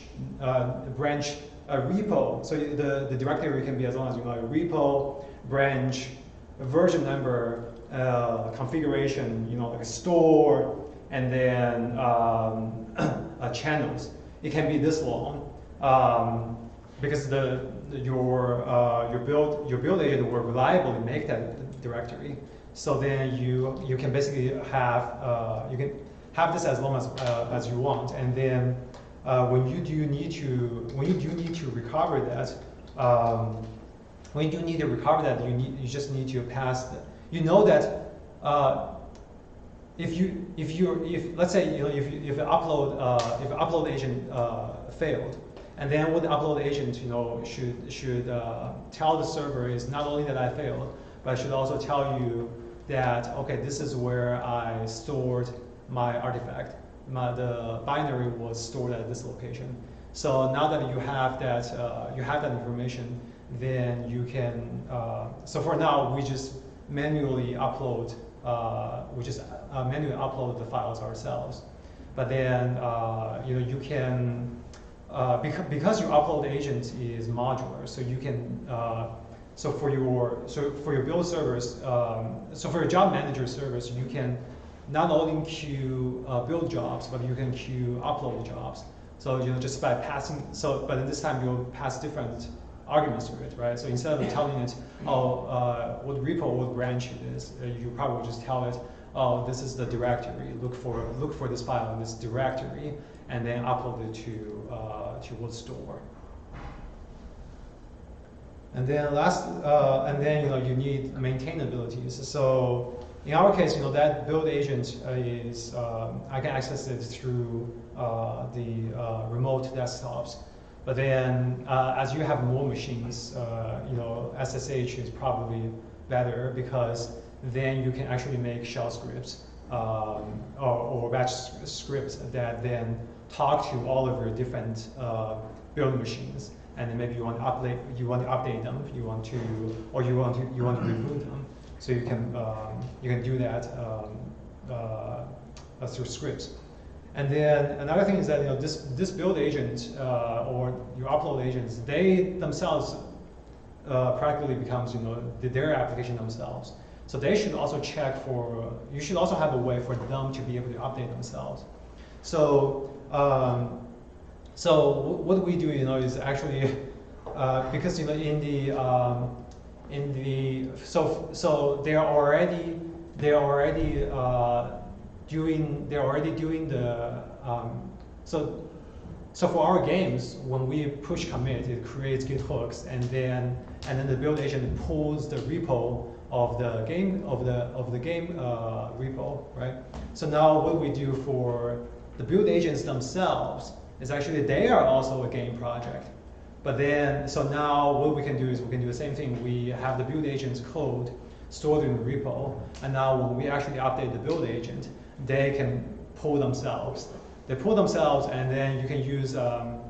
repo. So the directory can be as long as repo, branch, version number, configuration, like a store, and then channels. It can be this long because your build agent will reliably make that directory. So then you can basically have this as long as you want, and then when you do need to recover that, you just need to pass. That if let's say if an upload agent failed, and then what the upload agent should tell the server is not only that I failed, but I should also tell you that okay, this is where I stored my artifact. The binary was stored at this location. So now that you have that information, then you can. So for now, we just manually upload. The files ourselves. But then you can because your upload agent is modular, so you can. So for your build servers, so for your job manager servers, you can not only queue build jobs, but you can queue upload jobs. So just by passing. So but this time you'll pass different arguments to it, right? So instead of telling it, what repo, what branch it is, you probably just tell it, oh, this is the directory. Look for this file in this directory, and then upload it to what store. And then you need maintainabilities. So in our case, that build agent is I can access it through the remote desktops. But then as you have more machines, SSH is probably better because then you can actually make shell scripts or batch scripts that then talk to all of your different build machines. And then maybe you want to update them, you want to reboot them. So you can do that through scripts. And then another thing is that this build agent or your upload agents, they themselves practically becomes their application themselves. So they should also check for. You should also have a way for them to be able to update themselves. So what we do is actually because so they're already doing the so for our games, when we push commit, it creates Git hooks, and then the build agent pulls the repo of the game repo, right? So now what we do for the build agents themselves is actually they are also a game project. But then so now what we can do is we can do the same thing. We have the build agent's code stored in the repo, and now when we actually update the build agent, they can pull themselves. They pull themselves, and then you can use, and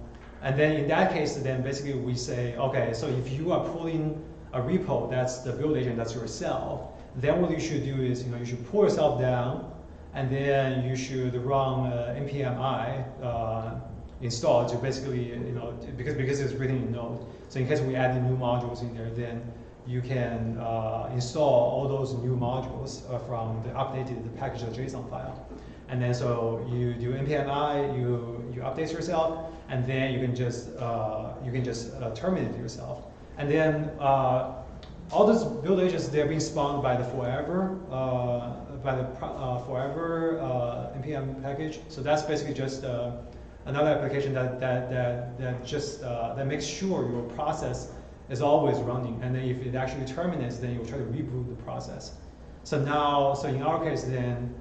then in that case, then basically we say, okay, so if you are pulling a repo, that's the build agent, that's yourself, then what you should do is, you should pull yourself down, and then you should run npm I install to basically, because it's written in Node. So in case we add the new modules in there, then you can install all those new modules from the updated package.json file. And then so you do npm I, you update yourself, and then you can just terminate yourself. And then all those build agents, they're being spawned by the Forever, npm package. So that's basically just another application that makes sure your process is always running. And then if it actually terminates, then you'll try to reboot the process. So now, so in our case, then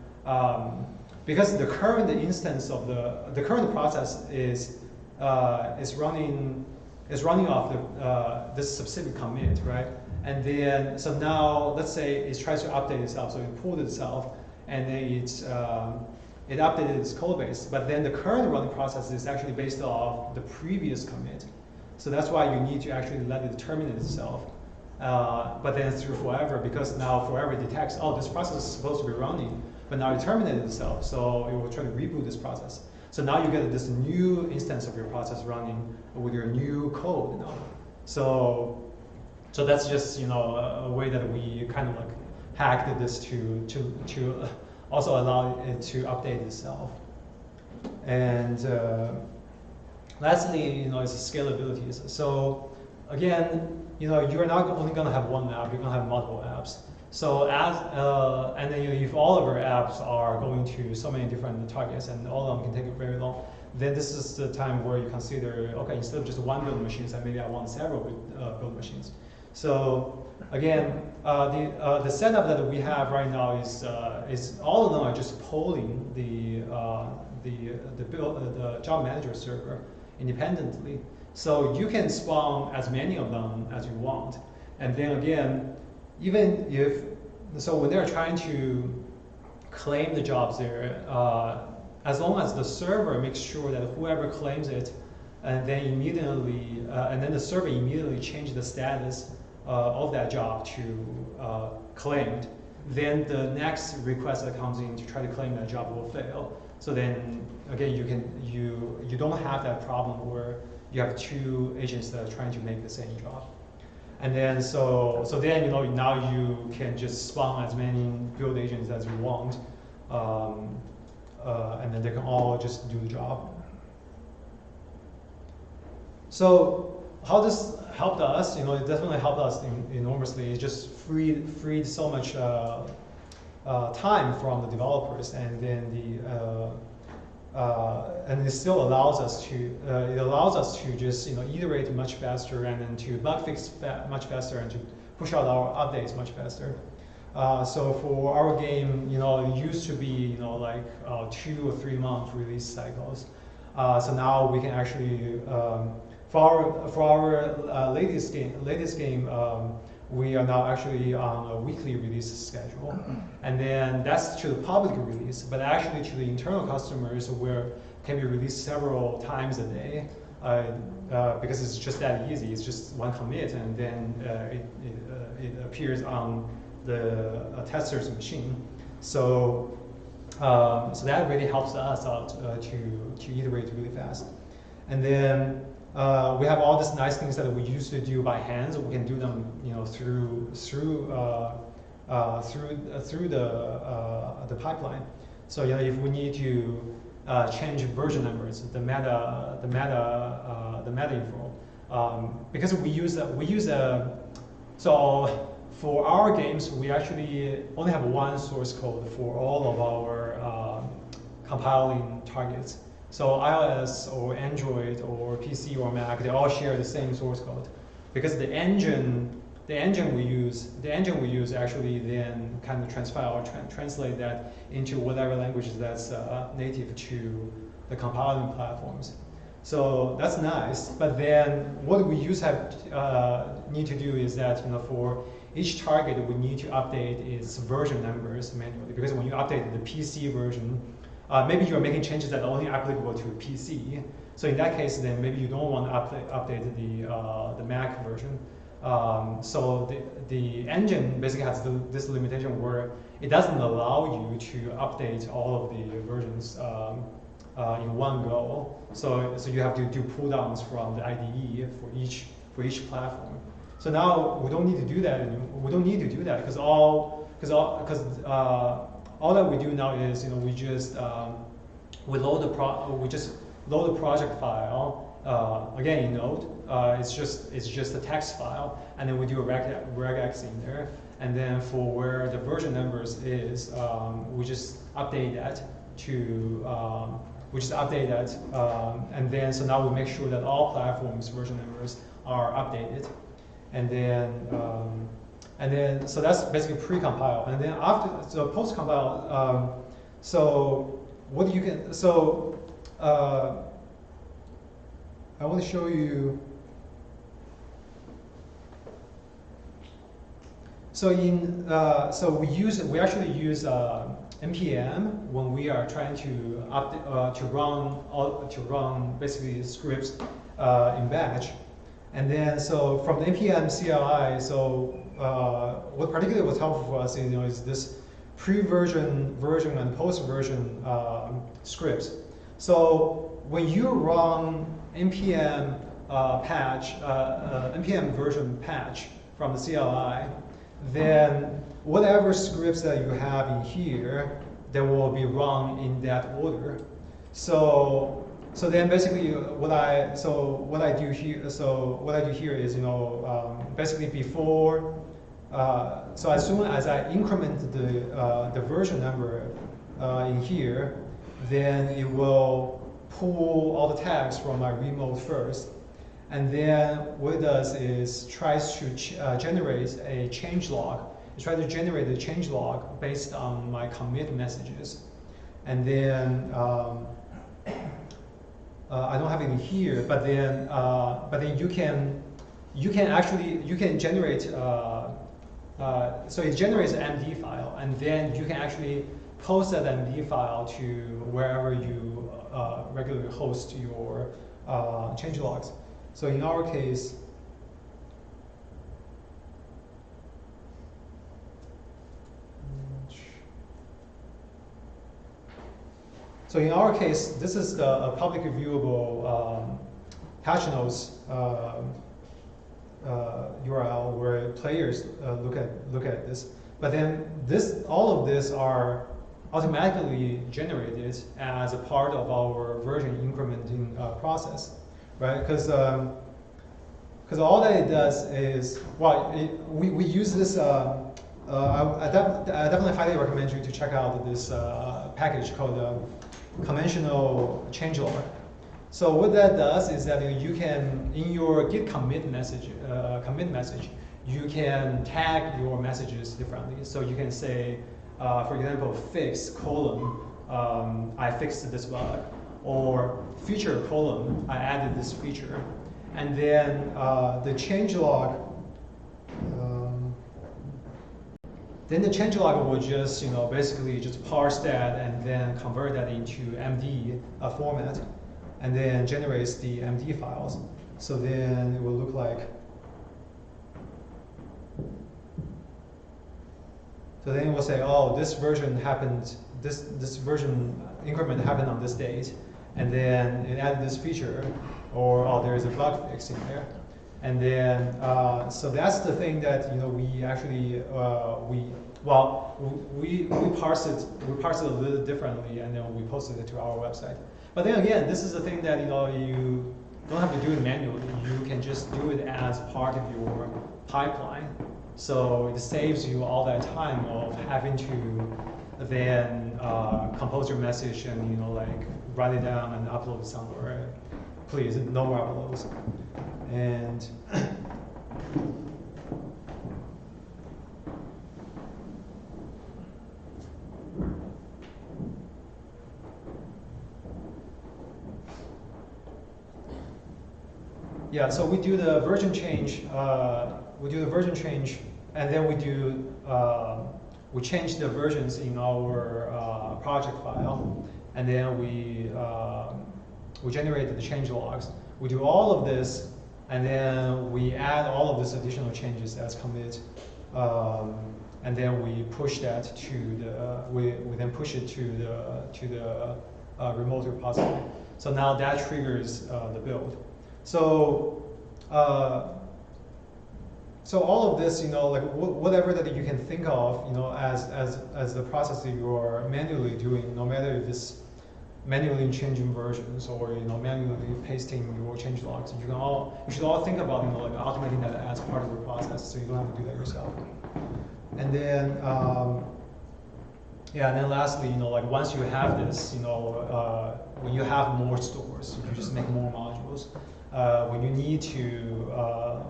because the current instance of the current process is running off this specific commit, right? And then, so now, let's say it tries to update itself, so it pulled itself, and then it updated its code base. But then the current running process is actually based off the previous commit. So that's why you need to actually let it terminate itself. But then through Forever, because now Forever detects, oh, this process is supposed to be running, but now it terminated itself, so it will try to reboot this process. So now you get this new instance of your process running with your new code. You know? So that's just a way that we kind of like hacked this to also allow it to update itself. And lastly, is scalability. So again, you're not only going to have one app, you're going to have multiple apps. So and then if all of our apps are going to so many different targets and all of them can take very long, then this is the time where you consider, okay, instead of just one build machines, maybe I want several build machines. So again, the setup that we have right now is all of them are just polling the job manager server independently. So you can spawn as many of them as you want, and then again, even if when they're trying to claim the jobs there, as long as the server makes sure that whoever claims it, and then the server immediately changes the status of that job to claimed, then the next request that comes in to try to claim that job will fail. So then again, you don't have that problem where you have two agents that are trying to make the same job. And then so then now you can just spawn as many build agents as you want, and then they can all just do the job. So how this helped us, it definitely helped us enormously. It just freed so much time from the developers, and then and it still allows us to just iterate much faster, and then to bug fix much faster, and to push out our updates much faster. So for our game, it used to be like 2 or 3 month release cycles. So now we can actually for our latest game, we are now actually on a weekly release schedule, and then that's to the public release. But actually, to the internal customers, where can be released several times a day, because it's just that easy. It's just one commit, and then it appears on the tester's machine. So so that really helps us out to iterate really fast. And then we have all these nice things that we used to do by hand. We can do them, through the pipeline. So if we need to change version numbers, the meta info, because we use so for our games, we actually only have one source code for all of our compiling targets. So iOS or Android or PC or Mac, they all share the same source code, because the engine we use actually then kind of translate that into whatever languages that's native to the compiling platforms. So that's nice. But then what we need to do is that for each target we need to update its version numbers manually, because when you update the PC version, maybe you're making changes that are only applicable to PC. So in that case, then maybe you don't want to update the Mac version. So the engine basically has this limitation where it doesn't allow you to update all of the versions in one go. So you have to do pull downs from the IDE for each platform. So now we don't need to do that anymore. We don't need to do that because all that we do now is we just load the project file, again in Node. It's just a text file, and then we do a regex in there. And then for where the version numbers is, we just update that to and then so now we make sure that all platforms version numbers are updated, and then so that's basically pre-compile, and then after so post-compile. So what you can I want to show you. So we actually use npm when we are trying to run basically scripts in batch, and then so from the npm CLI. So what particularly was helpful for us, is this pre-version, version, and post-version scripts. So when you run npm npm version patch from the CLI, then whatever scripts that you have in here, they will be run in that order. So then basically what I do here is basically before so as soon as I increment the version number in here, then it will pull all the tags from my remote first. And then what it does is tries to generate a change log. It tries to generate a change log based on my commit messages. And then I don't have it here, but then you can generate. So it generates an MD file, and then you can actually post that MD file to wherever you regularly host your change logs. So in our case, this is a publicly viewable patch notes URL where players look at this. But then all of this are automatically generated as a part of our version incrementing process, right? Because all that it does is, we use this. I definitely highly recommend you to check out this package called conventional changelog. So what that does is that you can, in your git commit message, you can tag your messages differently. So you can say, for example, fix : I fixed this bug, or feature : I added this feature, and then the changelog. Then the changelog will just, basically just parse that and then convert that into MD format, and then generates the MD files. So then it will look like. So then it will say, oh, this version happened, this version increment happened on this date, and then it added this feature, or oh, there is a bug fix in there. And then, so that's the thing that we actually we parse it a little differently, and then we posted it to our website. But then again, this is the thing that you don't have to do it manually. You can just do it as part of your pipeline. So it saves you all that time of having to then compose your message and like write it down and upload it somewhere. Please, no more uploads. And yeah, so we do the version change. And then we change the versions in our project file, and then we generate the change logs. We do all of this, and then we add all of these additional changes as commit, and then we push that to the we then push it to the remote repository. So now that triggers the build. So so all of this, like whatever that you can think of, as the process that you are manually doing, no matter if it's manually changing versions or manually pasting your change logs. You should all think about like automating that as part of your process, so you don't have to do that yourself. And then yeah, and then lastly, like once you have this, when you have more stores, you just make more modules. When you need to,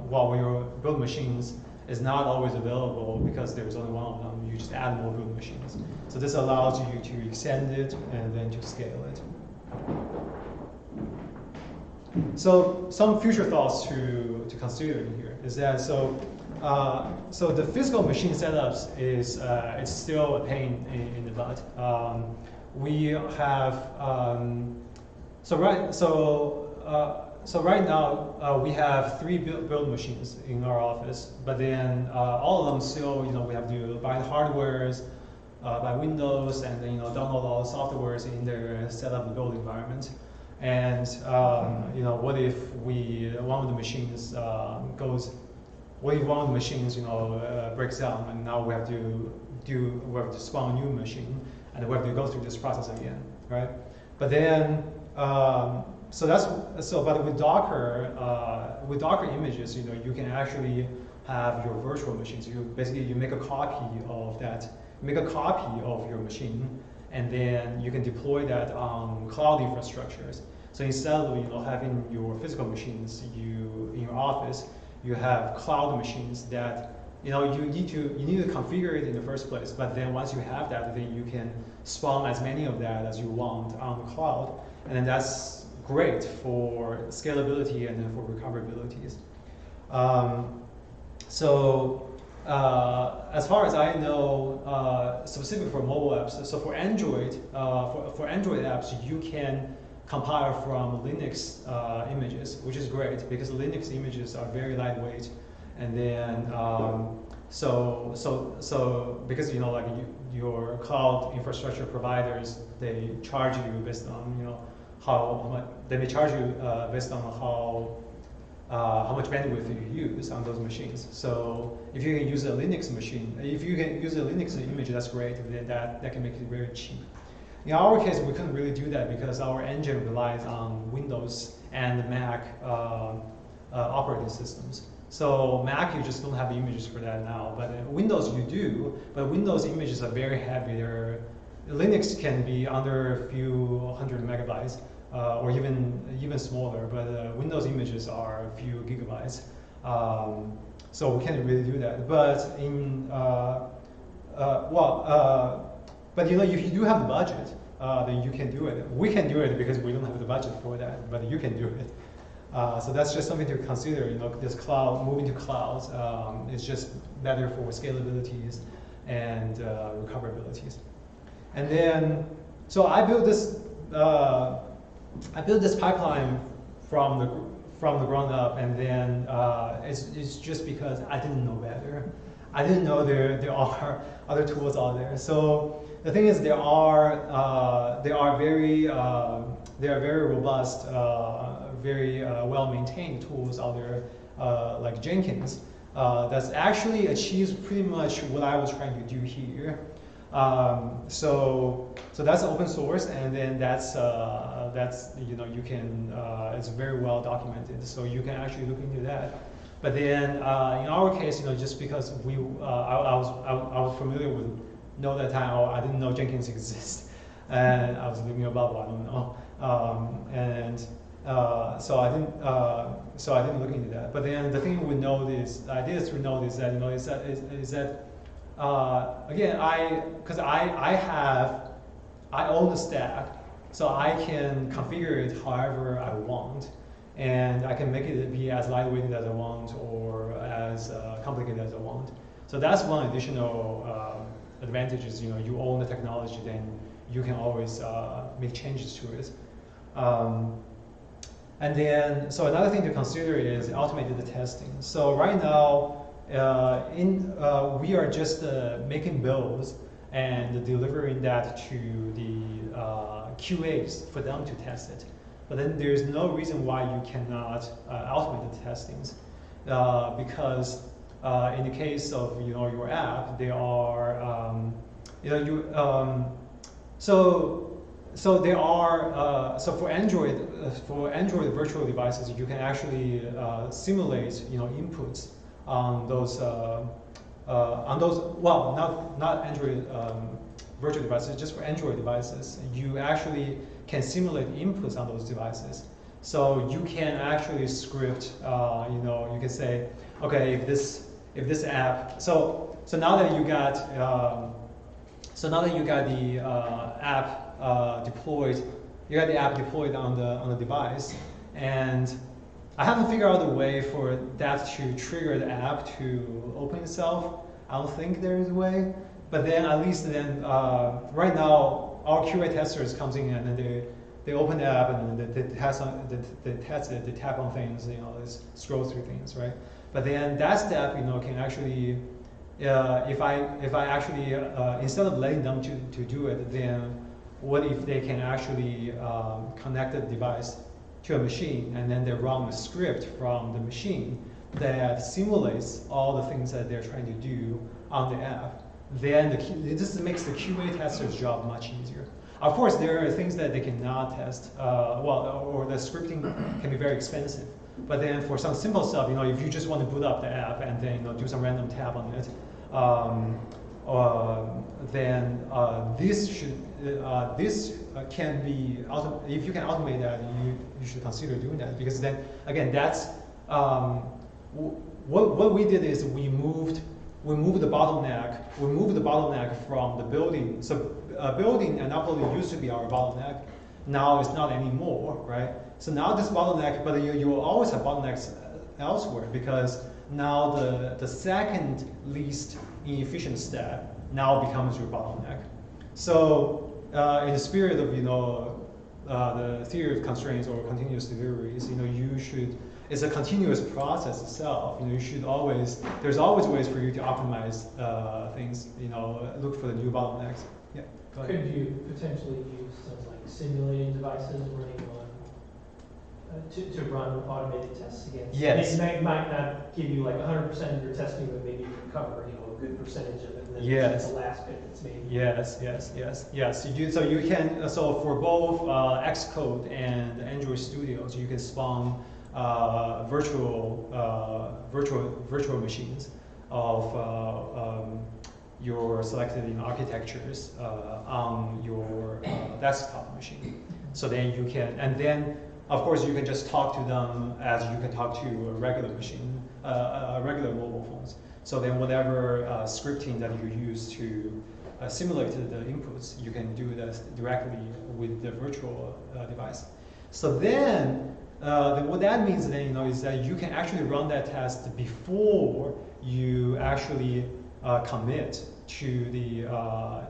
when your build machines is not always available because there's only one of them, you just add more build machines. So this allows you to extend it and then to scale it. So some future thoughts to consider in here is that so the physical machine setups is it's still a pain in the butt. We have so right now we have 3 build machines in our office, but then all of them still we have to buy the hardwares, buy Windows, and then download all the softwares in their setup and build environment. And what if one of the machines what if one of the machines breaks down, and now we have to spawn a new machine, and we have to go through this process again, right? But then but with Docker images, you can actually have your virtual machines. You make a copy of that, your machine, and then you can deploy that on cloud infrastructures. So instead of having your physical machines in your office, you have cloud machines that you need to configure it in the first place. But then once you have that, then you can spawn as many of that as you want on the cloud, and then that's great for scalability and then for recoverabilities. As far as I know, specifically for mobile apps, so for Android, for Android apps, you can compile from Linux images, which is great because Linux images are very lightweight, and then because your cloud infrastructure providers, they charge you based on how much they may charge you based on how much bandwidth you use on those machines. So if you can use a Linux machine, if you can use a Linux image, that's great. Then that can make it very cheap. In our case, we couldn't really do that because our engine relies on Windows and Mac operating systems. So Mac, you just don't have images for that now. But Windows, you do. But Windows images are very heavy. Linux can be under a few hundred megabytes, or even smaller. But Windows images are a few gigabytes. So we can't really do that. But but if you do have the budget, then you can do it. We can do it because we don't have the budget for that, but you can do it. So that's just something to consider. This moving to clouds is just better for scalabilities and recoverabilities. And then, so I built this pipeline from the ground up, and then it's just because I didn't know better. I didn't know there are other tools out there. So the thing is, there are very robust, very well-maintained tools out there, like Jenkins, that's actually achieves pretty much what I was trying to do here. So that's open source, and then that's you can it's very well documented, so you can actually look into that. But then in our case, just because I was familiar with Node at the time, I didn't know Jenkins exists, and I was living in a bubble. I don't know, so I didn't look into that. But then the thing with Node is, the ideas with Node is that again, I own the stack, so I can configure it however I want, and I can make it be as lightweight as I want or as complicated as I want. So that's one additional advantage is, you own the technology, then you can always make changes to it. And then, so another thing to consider is automated testing. So right now, we are just making builds and delivering that to the QAs for them to test it. But then there's no reason why you cannot automate the testings, because in the case of your app, there are so so there are so for Android virtual devices, you can actually simulate inputs on those well, not Android virtual devices, just for Android devices. You actually can simulate inputs on those devices. So you can actually script, you can say, okay, if this app, so now that you got the app deployed, on the device, and I haven't figured out a way for that to trigger the app to open itself. I don't think there is a way, but then at least right now our QA testers comes in and then they open the app and then they test it, they tap on things, they scroll through things, right? But then that step, can actually, if I actually instead of letting them to do it, then what if they can actually connect the device to a machine and then they run a script from the machine that simulates all the things that they're trying to do on the app? Then this makes the QA tester's job much easier. Of course, there are things that they cannot test, or the scripting can be very expensive. But then for some simple stuff, if you just want to boot up the app and then do some random tab on it, then this can be if you can automate that, you should consider doing that, because then again, that's what we did is we moved the bottleneck from the building. So building and uploading used to be our bottleneck. Now it's not anymore, right? So now this bottleneck, but you will always have bottlenecks elsewhere, because now the second least inefficient step now becomes your bottleneck. So in the spirit of the theory of constraints or continuous deliveries, you should. It's a continuous process itself. You should always. There's always ways for you to optimize things. Look for the new bottlenecks. Yeah. Go ahead. Could you potentially use some simulating devices running on to run automated tests against? Yes. It might not give you 100% of your testing, but maybe you can cover a good percentage of it. And then Yes. The last bit that's maybe. Yes. So you can. So for both Xcode and Android Studios, you can spawn virtual machines of your selected architectures on your desktop machine. So then you can, and then of course you can just talk to them as you can talk to a regular machine, regular mobile phones. So then whatever scripting that you use to simulate the inputs, you can do that directly with the virtual device. So then what that means then, is that you can actually run that test before you actually commit to the,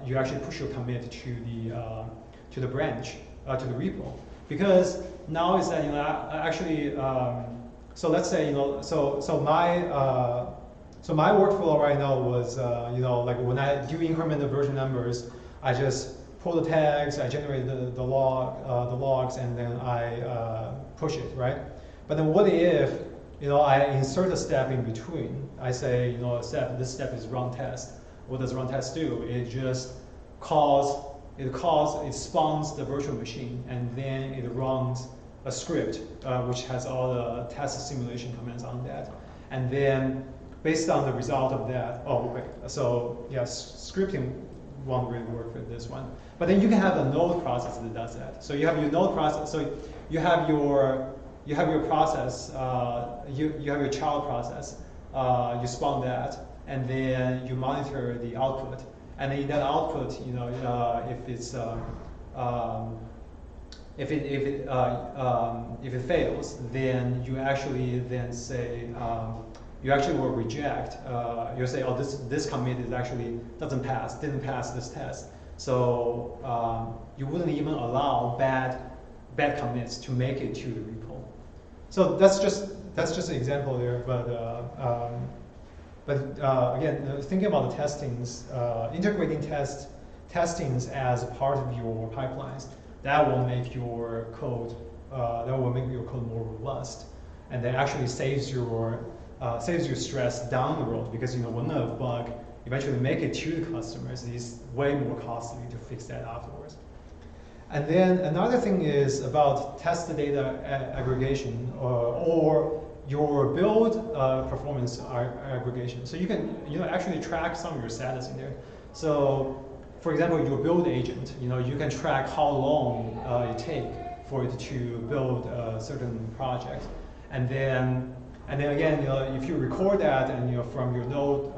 you actually push your commit to the branch, to the repo. Because now is that, actually, so let's say, so my workflow right now was, when I do increment the version numbers, I just pull the tags, I generate the logs, and then I push it, right? But then what if, I insert a step in between? I say, this step is run test. What does run test do? It just it spawns the virtual machine, and then it runs a script which has all the test simulation commands on that. And then based on the result of that, so yes, scripting won't really work for this one. But then you can have a node process that does that. So you have your node process. So you have your process. You have your child process. You spawn that, and then you monitor the output. And then in that output, if it fails, then you actually then say. You actually will reject. You'll say, oh, this commit is actually didn't pass this test. So you wouldn't even allow bad commits to make it to the repo. So that's just an example there. But again, thinking about the testings, integrating testings as a part of your pipelines, that will make your code more robust, and that actually saves your stress down the road, because when a bug eventually make it to the customers, it's way more costly to fix that afterwards. And then another thing is about test data aggregation or your build performance aggregation. So you can actually track some of your status in there. So for example, your build agent, you can track how long it takes for it to build a certain project. And then again, if you record that and from your node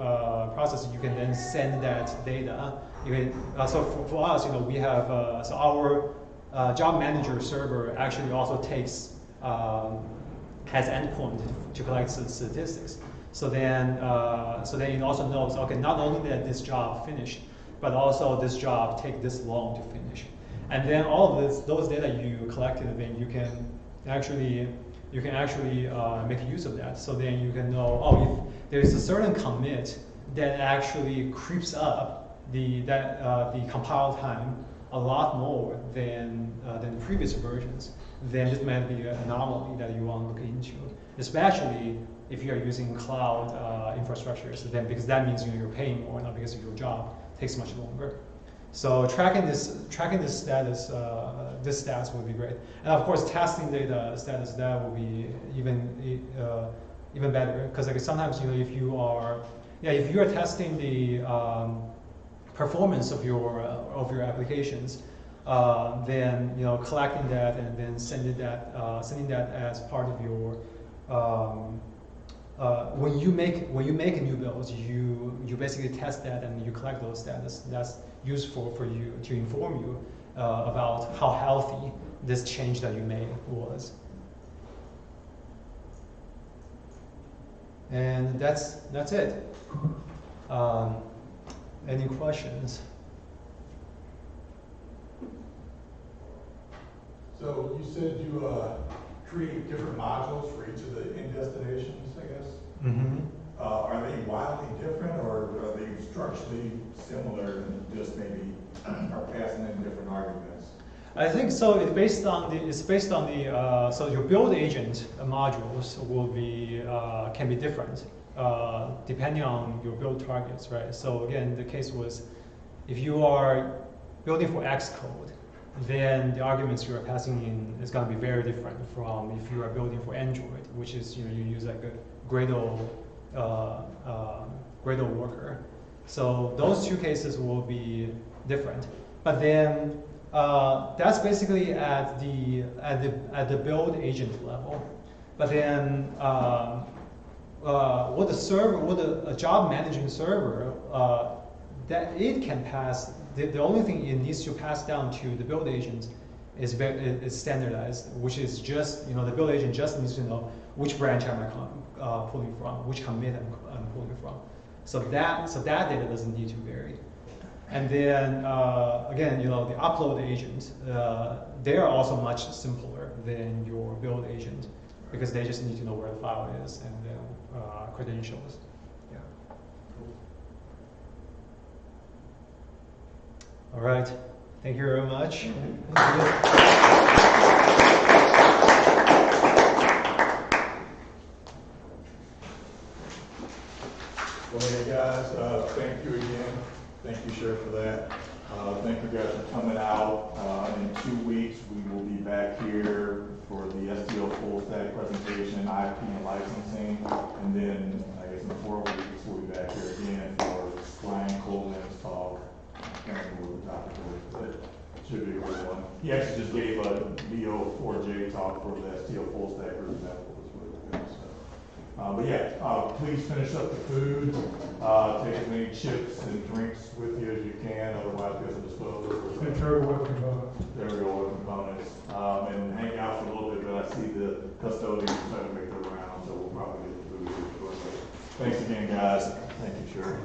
process, you can then send that data. You can, so for us, we have so our job manager server actually also takes has endpoint to collect statistics. So then it also knows, okay, not only that this job finished, but also this job take this long to finish. And then all of those data you collected, then you can actually make use of that. So then you can know, oh, if there's a certain commit that actually creeps up the compile time a lot more than the previous versions, then this might be an anomaly that you want to look into, especially if you are using cloud infrastructures, then because that means you're paying more, not because your job takes much longer. So tracking this status, this stats would be great, and of course testing data status, that will be even better, because like sometimes if you are testing the performance of your applications, then collecting that and then sending that as part of your when you make new builds, you basically test that and you collect those status. That's useful for you to inform you about how healthy this change that you made was. And that's it. Any questions? So you said you create different modules for each of the end destinations, I guess? Mm-hmm. Are they wildly different, or are they structurally similar and just maybe are passing in different arguments? I think so. It's based on the so your build agent modules will be can be different depending on your build targets, right? So again, the case was if you are building for Xcode, then the arguments you are passing in is going to be very different from if you are building for Android, which is you use like a Gradle worker. So those two cases will be different. But then that's basically at the build agent level. But then what a job managing server that it can pass. The only thing it needs to pass down to the build agent is standardized, which is just the build agent just needs to know which branch am I pulling from, which commit I'm pulling from. So that data doesn't need to vary. And then again, the upload agent, they are also much simpler than your build agent because they just need to know where the file is and then credentials. Yeah. All right. Thank you very much. Well, hey guys, thank you again. Thank you, Sheriff, for that. Thank you guys for coming out. In 2 weeks, we will be back here for the STL full stack presentation, IP and licensing. And then, I guess in 4 weeks, we'll be back here again for Brian Coleman's talk. I can't remember what the topic was, but it should be a good one. He actually just gave a VO4J talk for the STL FullStackers, and that was really good. So. But yeah, please finish up the food. Take as many chips and drinks with you as you can, otherwise you have to dispose of it. Make sure what components. There we go, what components. And hang out for a little bit, but I see the custodians trying to make their rounds, so we'll probably get the food here shortly. Thanks again, guys. Thank you, Sheriff.